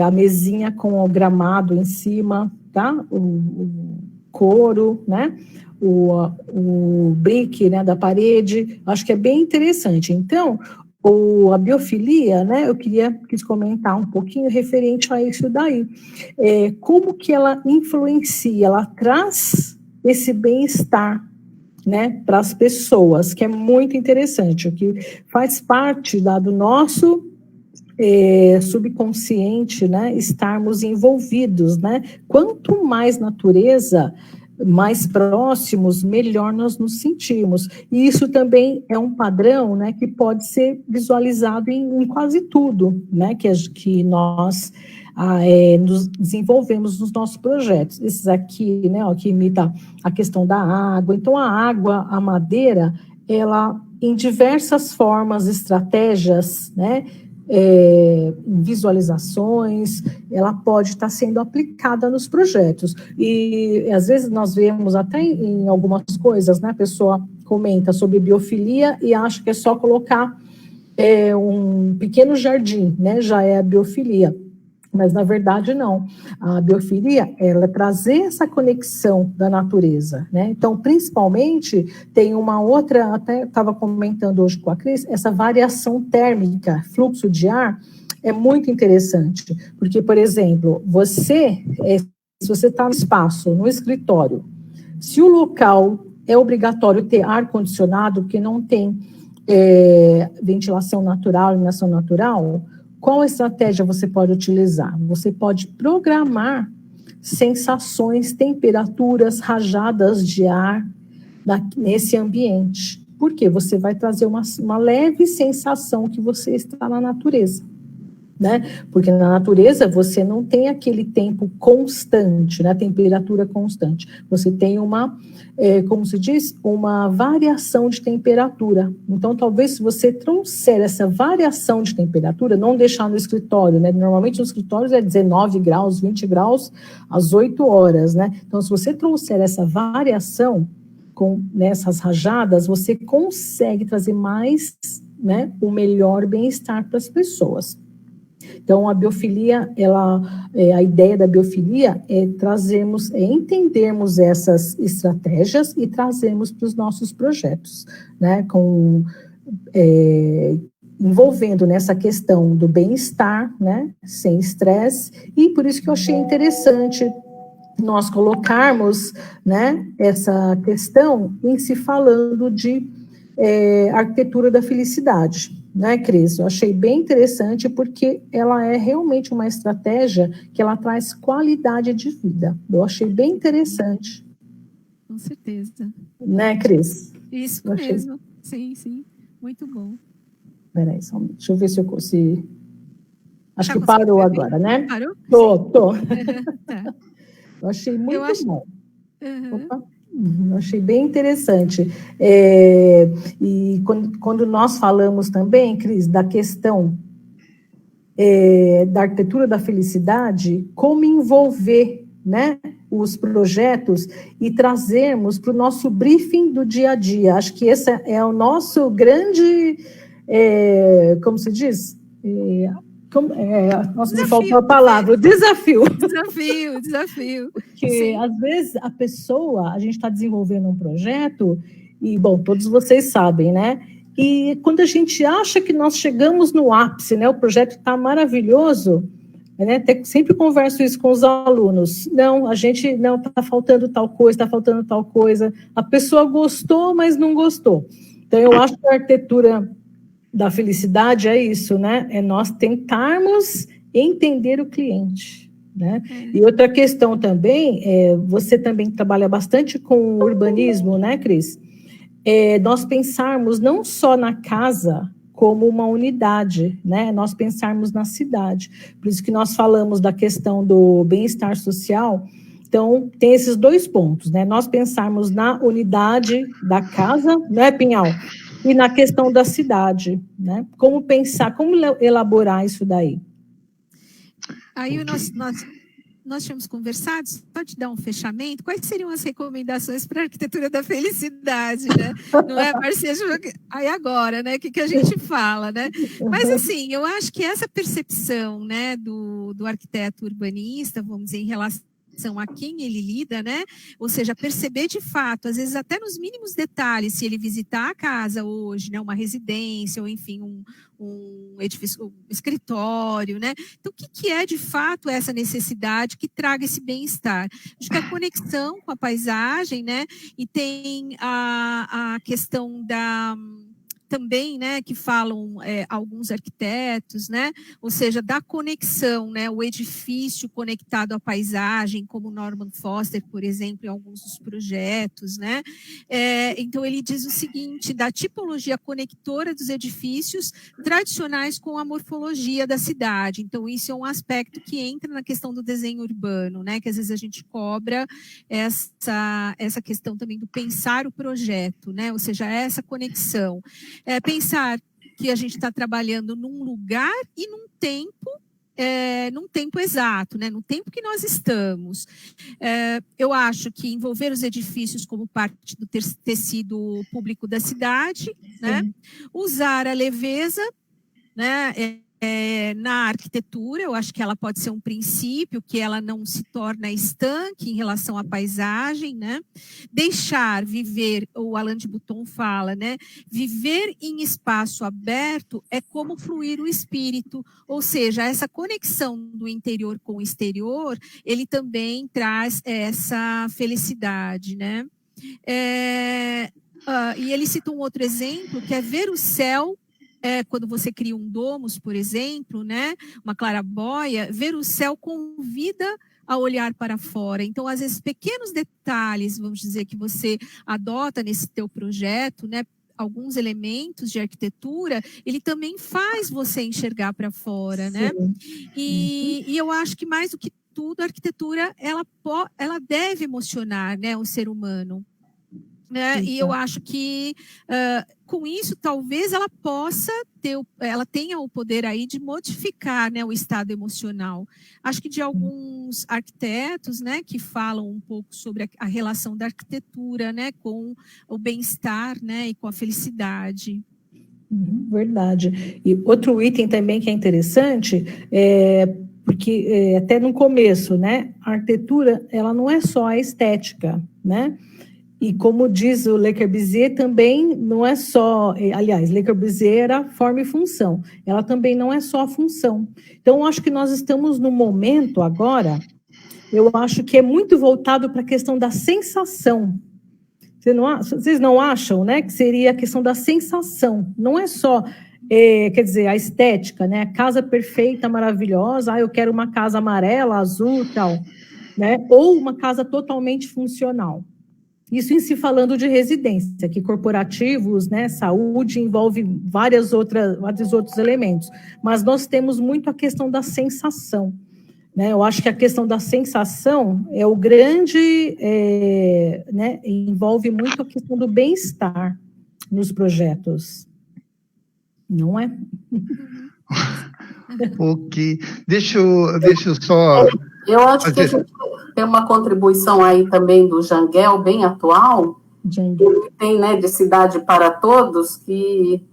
A mesinha com o gramado em cima, tá? O couro, né? O brick, né, da parede, acho que é bem interessante. Então, a biofilia, né, eu quis comentar um pouquinho referente a isso daí. Como que ela influencia, ela traz esse bem-estar, né, para as pessoas, que é muito interessante, o que faz parte do nosso subconsciente, né, estarmos envolvidos, né? Quanto mais natureza, mais próximos, melhor nós nos sentimos. E isso também é um padrão, né, que pode ser visualizado em quase tudo, né, que nós nos desenvolvemos nos nossos projetos. Esses aqui, né, ó, que imita a questão da água. Então, a água, a madeira, ela, em diversas formas, estratégias, né, visualizações, ela pode estar sendo aplicada nos projetos. E, às vezes, nós vemos até em algumas coisas, né, a pessoa comenta sobre biofilia e acha que é só colocar um pequeno jardim, né, já é a biofilia. Mas, na verdade, não. A biofilia, ela é trazer essa conexão da natureza, né? Então, principalmente, tem uma outra, até estava comentando hoje com a Cris, essa variação térmica, fluxo de ar, é muito interessante. Porque, por exemplo, se você está no espaço, no escritório, se o local é obrigatório ter ar-condicionado, porque não tem ventilação natural, iluminação natural, qual estratégia você pode utilizar? Você pode programar sensações, temperaturas, rajadas de ar nesse ambiente. Por quê? Você vai trazer uma leve sensação que você está na natureza, né? Porque na natureza você não tem aquele tempo constante, né? Temperatura constante. Você tem como se diz, uma variação de temperatura. Então, talvez se você trouxer essa variação de temperatura, não deixar no escritório, né? Normalmente nos escritórios é 19 graus, 20 graus às 8 horas, né? Então, se você trouxer essa variação nessas rajadas, você consegue trazer mais, né, o melhor bem-estar para as pessoas. Então, a biofilia, a ideia da biofilia é entendermos essas estratégias e trazermos para os nossos projetos, né, envolvendo nessa questão do bem-estar, né, sem estresse, e por isso que eu achei interessante nós colocarmos, né, essa questão em se falando de arquitetura da felicidade, né, Cris? Eu achei bem interessante porque ela é realmente uma estratégia que ela traz qualidade de vida. Eu achei bem interessante. Com certeza. Né, Cris? Isso mesmo. Sim, sim. Muito bom. Peraí, só um minuto. Deixa eu ver se eu consigo. Acho que parou agora, né? Parou? Tô. Tá. Eu achei muito bom. Uhum. Opa. Eu achei bem interessante. E quando nós falamos também, Cris, da questão da arquitetura da felicidade, como envolver, né, os projetos e trazermos para o nosso briefing do dia a dia. Acho que esse é o nosso grande, como se diz? Nossa, me faltou a palavra, desafio. Desafio. Porque, sim, às vezes, a gente está desenvolvendo um projeto, e, bom, todos vocês sabem, né? E quando a gente acha que nós chegamos no ápice, né? O projeto está maravilhoso, né? Sempre converso isso com os alunos. Não, está faltando tal coisa. A pessoa gostou, mas não gostou. Então, eu acho que a arquitetura da felicidade é isso, né? É nós tentarmos entender o cliente, né? E outra questão também, você também trabalha bastante com urbanismo, né, Cris? Nós pensarmos não só na casa como uma unidade, né? Nós pensarmos na cidade. Por isso que nós falamos da questão do bem-estar social. Então, tem esses dois pontos, né? Nós pensarmos na unidade da casa, né, Pinhal? E na questão da cidade, né? Como pensar, como elaborar isso daí? Aí nós tínhamos conversado, pode dar um fechamento, quais seriam as recomendações para a arquitetura da felicidade, né? Não é, Marcia? Aí agora, né? O que a gente fala, né? Mas, assim, eu acho que essa percepção, né, do arquiteto urbanista, vamos dizer, em relação a quem ele lida, né? Ou seja, perceber de fato, às vezes até nos mínimos detalhes, se ele visitar a casa hoje, né, uma residência, ou enfim, um edifício, um escritório, né? Então, o que é de fato essa necessidade que traga esse bem-estar? Acho que a conexão com a paisagem, né? E tem a questão também, né, que falam alguns arquitetos, né, ou seja, da conexão, né, o edifício conectado à paisagem, como Norman Foster, por exemplo, em alguns dos projetos, né, então ele diz o seguinte, da tipologia conectora dos edifícios tradicionais com a morfologia da cidade, então isso é um aspecto que entra na questão do desenho urbano, né, que às vezes a gente cobra essa questão também do pensar o projeto, né, ou seja, essa conexão. Pensar que a gente está trabalhando num lugar e num tempo exato, né, no tempo que nós estamos. Eu acho que envolver os edifícios como parte do tecido público da cidade, né, usar a leveza, né, na arquitetura, eu acho que ela pode ser um princípio, que ela não se torna estanque em relação à paisagem, né? Deixar viver, o Alain de Botton fala, né? Viver em espaço aberto é como fluir o espírito, ou seja, essa conexão do interior com o exterior, ele também traz essa felicidade, né? E ele cita um outro exemplo, que é ver o céu. Quando você cria um domus, por exemplo, né, uma claraboia, ver o céu convida a olhar para fora. Então, às vezes, pequenos detalhes, vamos dizer, que você adota nesse teu projeto, né, alguns elementos de arquitetura, ele também faz você enxergar para fora, né? E eu acho que, mais do que tudo, a arquitetura, ela deve emocionar, né, o ser humano. Né? E eu acho que com isso talvez ela possa ela tenha o poder aí de modificar, né, o estado emocional. Acho que de alguns arquitetos, né, que falam um pouco sobre a relação da arquitetura, né, com o bem-estar, né, e com a felicidade. Verdade. E outro item também que é interessante porque até no começo, né, a arquitetura ela não é só a estética, né? E como diz o Le Corbusier, também não é só, aliás, Le Corbusier era forma e função, ela também não é só a função. Então, eu acho que nós estamos no momento agora, eu acho que é muito voltado para a questão da sensação. Vocês não acham, né, que seria a questão da sensação, não é só, quer dizer, a estética, né, a casa perfeita, maravilhosa, eu quero uma casa amarela, azul e tal, né, ou uma casa totalmente funcional. Isso em si falando de residência, que corporativos, né, saúde, envolve vários outros elementos. Mas nós temos muito a questão da sensação. Né? Eu acho que a questão da sensação é o grande, né, envolve muito a questão do bem-estar nos projetos. Não é? Ok. Deixa eu só... Eu acho que a gente tem uma contribuição aí também do Jangel, bem atual, ele tem, né, de cidade para todos, que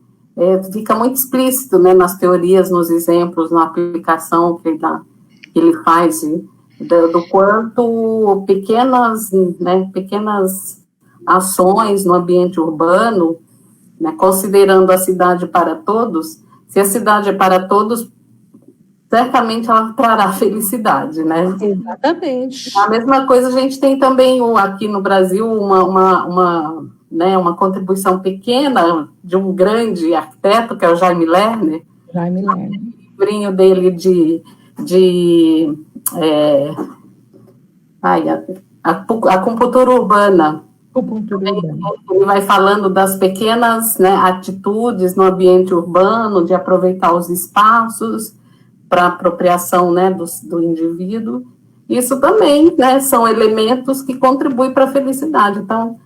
fica muito explícito, né, nas teorias, nos exemplos, na aplicação que ele faz, do quanto pequenas ações no ambiente urbano, né, considerando a cidade para todos, se a cidade é para todos, certamente ela trará felicidade, né? Exatamente. A mesma coisa a gente tem também aqui no Brasil uma contribuição pequena de um grande arquiteto, que é o Jaime Lerner. Jaime Lerner. O livrinho dele a acupuntura urbana. Ele vai falando das pequenas, né, atitudes no ambiente urbano, de aproveitar os espaços para apropriação, né, do indivíduo. Isso também, né, são elementos que contribuem para a felicidade. Então,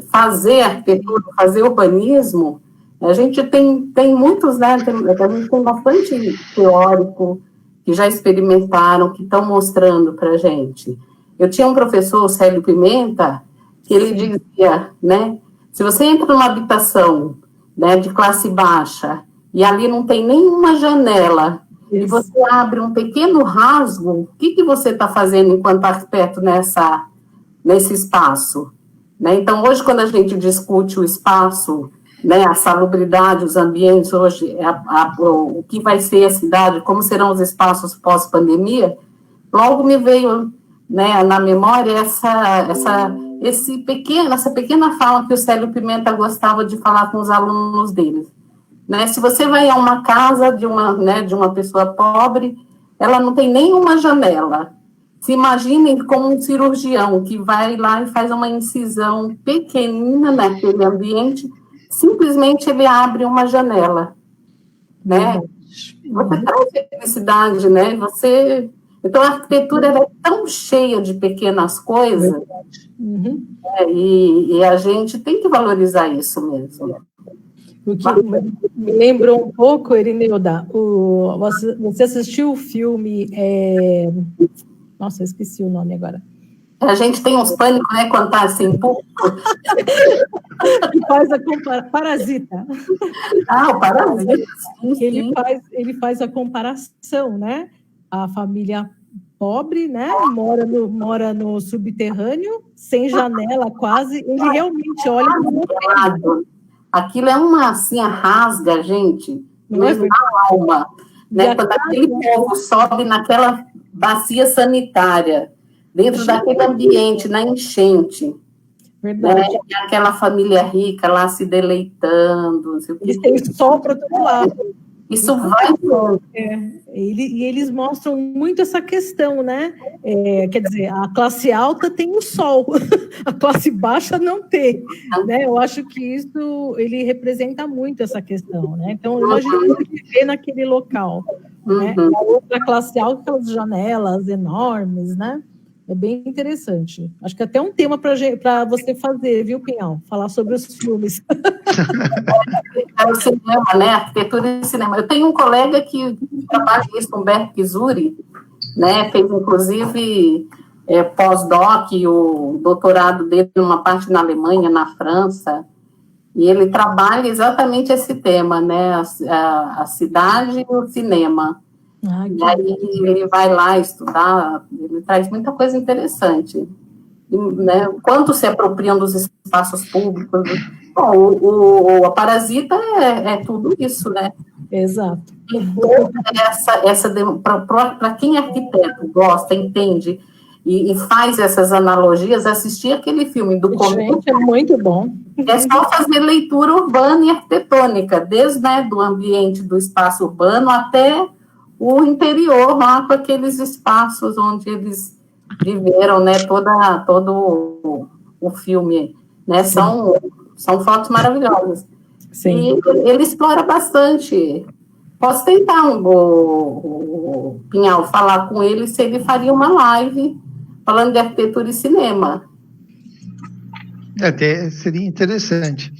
fazer arquitetura, fazer urbanismo, a gente tem muitos, né, a gente tem bastante teórico que já experimentaram, que estão mostrando para a gente. Eu tinha um professor, o Célio Pimenta, que ele dizia, né, se você entra numa habitação, né, de classe baixa, e ali não tem nenhuma janela, e você abre um pequeno rasgo, o que você está fazendo enquanto arquiteto nesse espaço? Né? Então, hoje, quando a gente discute o espaço, né, a salubridade, os ambientes, hoje, o que vai ser a cidade, como serão os espaços pós-pandemia, logo me veio, né, na memória essa pequena fala que o Célio Pimenta gostava de falar com os alunos dele. Né? Se você vai a uma casa de uma pessoa pobre, ela não tem nenhuma janela. Se imaginem como um cirurgião que vai lá e faz uma incisão pequenina naquele ambiente, simplesmente ele abre uma janela, né? Você traz felicidade, né? Então, a arquitetura é tão cheia de pequenas coisas, e a gente tem que valorizar isso mesmo. O que me lembrou um pouco, Erineuda, você assistiu o filme... Nossa, eu esqueci o nome agora. A gente tem uns pânicos, né, quando está assim, público. Que faz Parasita. O Parasita, sim. Ele faz a comparação, né? A família pobre, né? Mora no subterrâneo, sem janela quase, ele realmente olha para o lado. Aquilo é uma, assim, rasga a gente, mesmo na alma. Né? Quando aquele povo sobe naquela bacia sanitária, dentro daquele ambiente, na enchente. Verdade. Né? E aquela família rica lá se deleitando. Eles têm sol para todo lado. Isso vai... E eles mostram muito essa questão, né? Quer dizer, a classe alta tem o sol, a classe baixa não tem. Né? Eu acho que isso, ele representa muito essa questão, né? Então, imagina viver naquele local. Né? A outra classe alta, aquelas janelas enormes, né? É bem interessante. Acho que até um tema para você fazer, viu, Pinhal? Falar sobre os filmes. O cinema, né? Arquitetura e cinema. Eu tenho um colega que trabalha isso, Humberto Zuri, né? Fez, inclusive, pós-doc, o doutorado dele numa parte na Alemanha, na França, e ele trabalha exatamente esse tema, né? A cidade e o cinema. E aí ele vai lá estudar, ele traz muita coisa interessante. E, né, quanto se apropriam dos espaços públicos. Bom, a Parasita é tudo isso, né? Exato. Para quem é arquiteto, gosta, entende e faz essas analogias, assistir aquele filme do começo. Gente, é muito bom. É só fazer leitura urbana e arquitetônica, desde do ambiente do espaço urbano até o interior, lá com aqueles espaços onde eles viveram, né, todo o filme, né, são fotos maravilhosas. Sim. E ele explora bastante. Posso tentar, o Pinhal, falar com ele se ele faria uma live falando de arquitetura e cinema. Até seria interessante.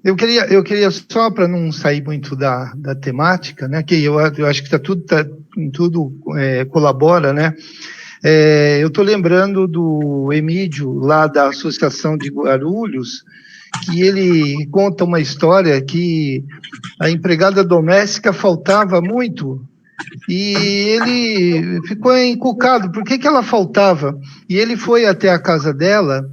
Eu queria só, para não sair muito da temática, né, que eu acho que tudo colabora, né, eu estou lembrando do Emídio, lá da Associação de Guarulhos, que ele conta uma história que a empregada doméstica faltava muito, e ele ficou encucado, por que ela faltava? E ele foi até a casa dela,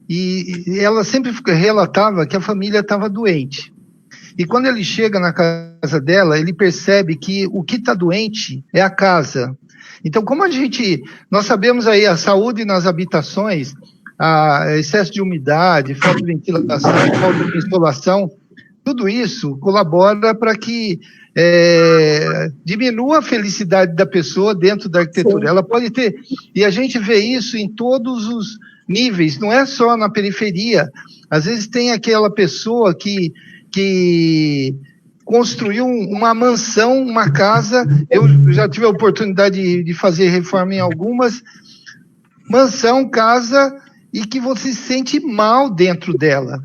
e ela sempre relatava que a família estava doente. E quando ele chega na casa dela, ele percebe que o que está doente é a casa. Então, como nós sabemos aí a saúde nas habitações, excesso de umidade, falta de ventilação, falta de insolação, tudo isso colabora para que diminua a felicidade da pessoa dentro da arquitetura. Sim. Ela pode ter, e a gente vê isso em todos os níveis, não é só na periferia. Às vezes tem aquela pessoa que construiu uma mansão, uma casa. Eu já tive a oportunidade de fazer reforma em algumas. Mansão, casa, e que você se sente mal dentro dela.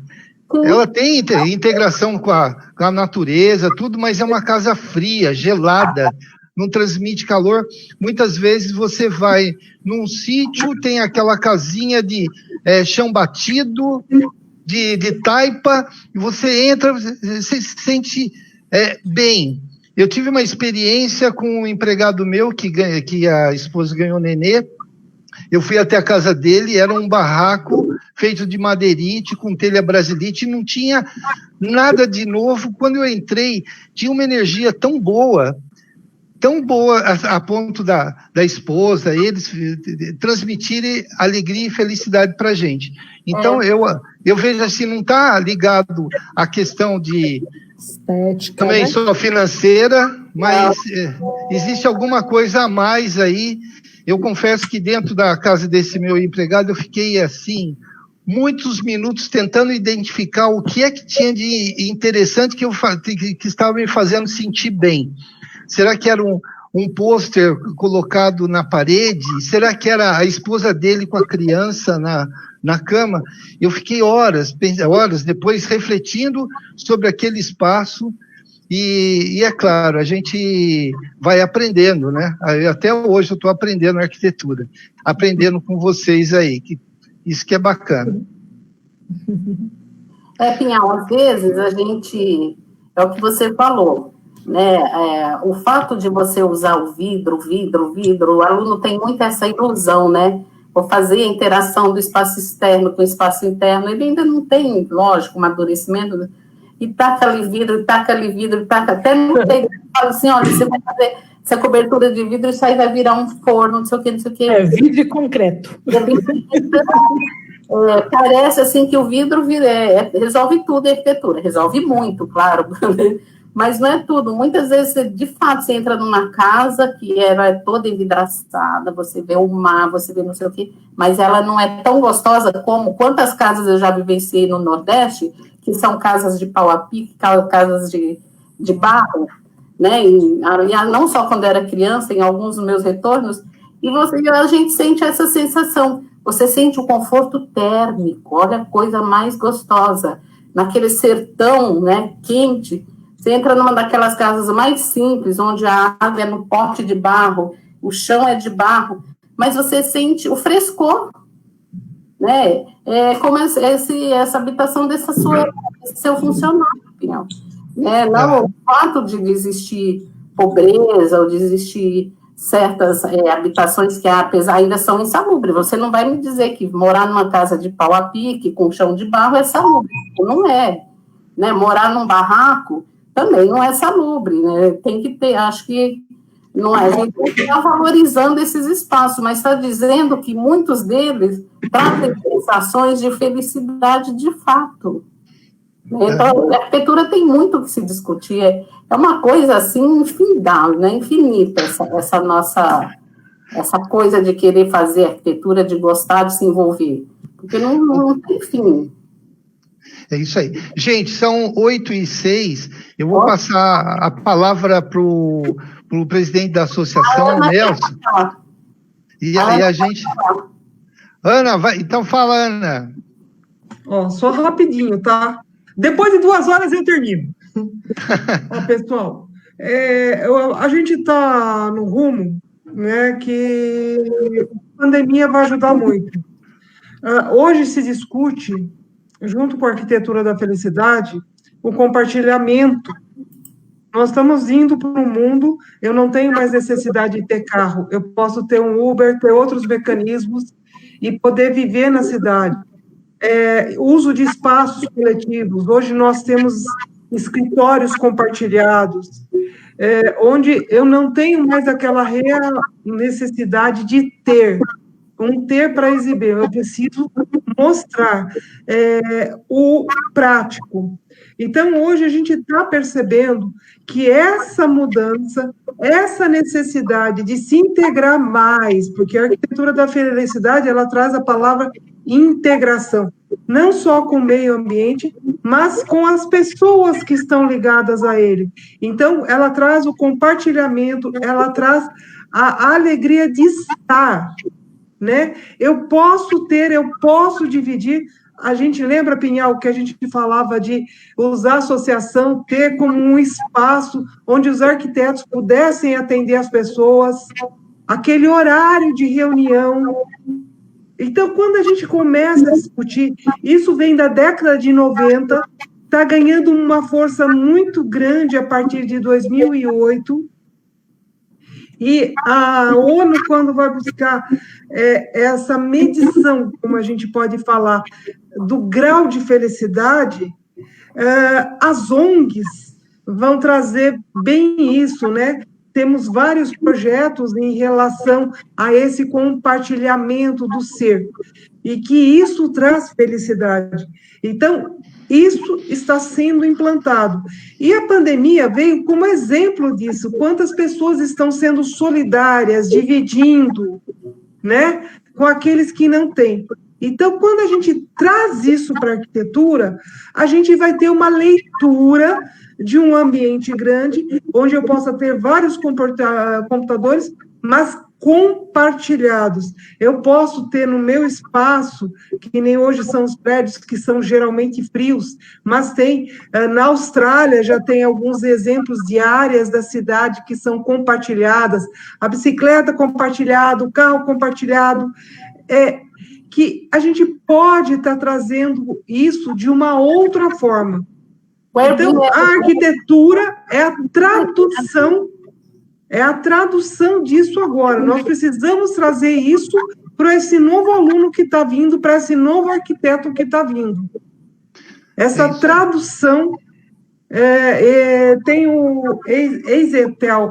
Ela tem integração com a natureza, tudo, mas é uma casa fria, gelada, não transmite calor. Muitas vezes você vai num sítio, tem aquela casinha de chão batido, de taipa, e você entra, você se sente bem. Eu tive uma experiência com um empregado meu, que a esposa ganhou nenê. Eu fui até a casa dele, era um barraco feito de madeirite, com telha brasilite, não tinha nada de novo. Quando eu entrei, tinha uma energia tão boa. tão boa a ponto da esposa, eles transmitirem alegria e felicidade para a gente. Então, eu vejo assim, não está ligado à questão de estética, também né? só financeira, mas existe alguma coisa a mais aí. Eu confesso que dentro da casa desse meu empregado, eu fiquei assim, muitos minutos tentando identificar o que é que tinha de interessante que estava me fazendo sentir bem. Será que era um pôster colocado na parede? Será que era a esposa dele com a criança na cama? Eu fiquei horas depois refletindo sobre aquele espaço e é claro, a gente vai aprendendo, né? Até hoje eu estou aprendendo arquitetura, aprendendo com vocês aí, isso que é bacana. Pinhal, às vezes a gente, é o que você falou, né? O fato de você usar o vidro, o aluno tem muito essa ilusão, né? Vou fazer a interação do espaço externo com o espaço interno, ele ainda não tem, lógico, amadurecimento, e taca ali vidro, até não tem, fala assim, olha, você vai fazer essa cobertura de vidro, isso aí vai virar um forno, não sei o que. Vidro e concreto. Parece assim que o vidro resolve tudo em arquitetura, resolve muito, claro, mas não é tudo. Muitas vezes, de fato, você entra numa casa que era toda envidraçada, você vê o mar, você vê não sei o quê, mas ela não é tão gostosa como quantas casas eu já vivenciei no Nordeste, que são casas de pau a pique, casas de barro, né? E não só quando eu era criança, em alguns dos meus retornos, e a gente sente essa sensação. Você sente o conforto térmico, olha a coisa mais gostosa. Naquele sertão, né, quente, você entra numa daquelas casas mais simples, onde a água é no pote de barro, o chão é de barro, mas você sente o frescor, né? Como essa habitação desse seu funcionário, Pinhal. Não o fato de existir pobreza ou de existir certas habitações que ainda são insalubres. Você não vai me dizer que morar numa casa de pau a pique, com chão de barro, é salubre. Não é. Né? Morar num barraco também não é salubre. Né? Tem que ter, acho que não é. A gente está valorizando esses espaços, mas está dizendo que muitos deles trazem sensações de felicidade de fato. Então, a arquitetura tem muito o que se discutir. É uma coisa assim infindável, né? Infinita essa coisa de querer fazer arquitetura, de gostar, de se envolver, porque não tem fim. É isso aí. Gente, são 8h06, eu vou passar a palavra para o presidente da associação, Nelson, e a gente... Ana, vai, então fala, Ana. Só rapidinho, tá? Depois de 2 horas eu termino. Pessoal, a gente está no rumo, né, que a pandemia vai ajudar muito. Hoje se discute, junto com a arquitetura da felicidade, o compartilhamento. Nós estamos indo para um mundo, eu não tenho mais necessidade de ter carro, eu posso ter um Uber, ter outros mecanismos e poder viver na cidade. Uso de espaços coletivos. Hoje nós temos escritórios compartilhados, onde eu não tenho mais aquela real necessidade de ter para exibir, eu preciso mostrar o prático. Então, hoje a gente está percebendo que essa mudança, essa necessidade de se integrar mais, porque a arquitetura da felicidade, ela traz a palavra integração, não só com o meio ambiente, mas com as pessoas que estão ligadas a ele. Então, ela traz o compartilhamento, ela traz a alegria de estar, né? Eu posso dividir. A gente lembra, Pinhal, que a gente falava de usar a associação, ter como um espaço onde os arquitetos pudessem atender as pessoas, aquele horário de reunião. Então, quando a gente começa a discutir, isso vem da década de 90, está ganhando uma força muito grande a partir de 2008, e a ONU, quando vai buscar essa medição, como a gente pode falar, do grau de felicidade, as ONGs vão trazer bem isso, né? temos vários projetos em relação a esse compartilhamento do ser, e que isso traz felicidade. Então, isso está sendo implantado. E a pandemia veio como exemplo disso, quantas pessoas estão sendo solidárias, dividindo, né, com aqueles que não têm. Então, quando a gente traz isso para a arquitetura, a gente vai ter uma leitura de um ambiente grande, onde eu possa ter vários computadores, mas compartilhados. Eu posso ter no meu espaço, que nem hoje são os prédios que são geralmente frios, mas tem, na Austrália, já tem alguns exemplos de áreas da cidade que são compartilhadas, a bicicleta compartilhada, o carro compartilhado, que a gente pode estar trazendo isso de uma outra forma. Então, a arquitetura é a tradução disso agora. Nós precisamos trazer isso para esse novo aluno que está vindo, para esse novo arquiteto que está vindo. Essa tradução, tem o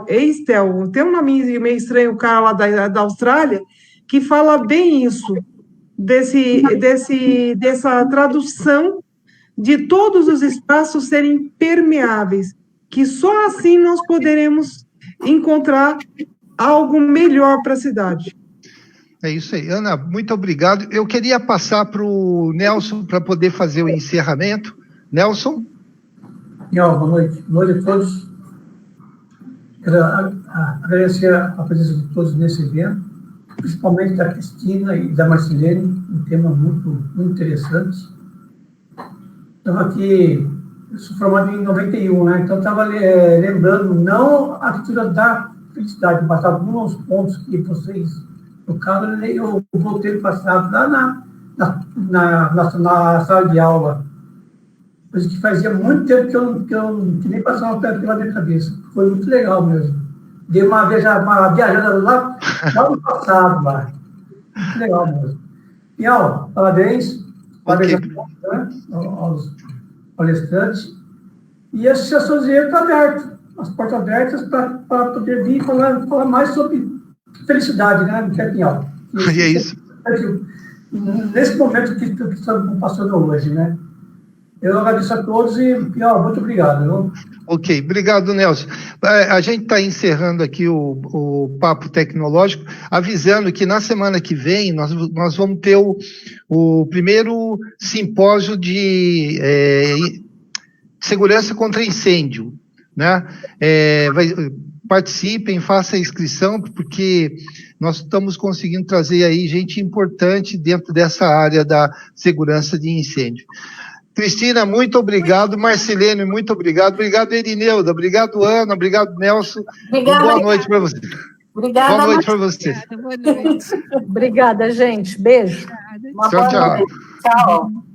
Eistel, tem um nome meio estranho, o cara lá da Austrália, que fala bem isso, dessa tradução de todos os espaços serem permeáveis, que só assim nós poderemos encontrar algo melhor para a cidade. É isso aí. Ana, muito obrigado. Eu queria passar para o Nelson para poder fazer o encerramento. Nelson? Boa noite. Boa noite a todos. Quero agradecer a presença de todos nesse evento, principalmente da Cristina e da Marcilene, um tema muito interessante. Estava aqui, eu sou formado em 91, né? Então estava lembrando, não a arquitetura da felicidade, mas alguns pontos que vocês tocaram, eu voltei no passado, lá na sala de aula, coisa que fazia muito tempo que nem passava pela minha cabeça. Foi muito legal mesmo. Dei uma viajada lá no passado, lá. Muito legal mesmo. E, parabéns aos palestrantes. E a associação está aberta, as portas abertas para poder vir falar mais sobre felicidade, né, Pinhal? E é isso. Nesse momento que estamos passando hoje, né? Eu agradeço a todos e, Pinhal, muito obrigado. Viu? Ok, obrigado, Nelson. A gente está encerrando aqui o Papo Tecnológico, avisando que na semana que vem nós vamos ter o primeiro simpósio de segurança contra incêndio, né? Participem, façam a inscrição, porque nós estamos conseguindo trazer aí gente importante dentro dessa área da segurança de incêndio. Cristina, muito obrigado. Marcilene, muito obrigado. Obrigado, Erineuda. Obrigado, Ana. Obrigado, Nelson. Obrigada, boa noite para você. Obrigada. Boa noite para você. Boa noite. Obrigada, gente. Beijo. Obrigada. Uma Tchau, boa tchau. noite. Tchau.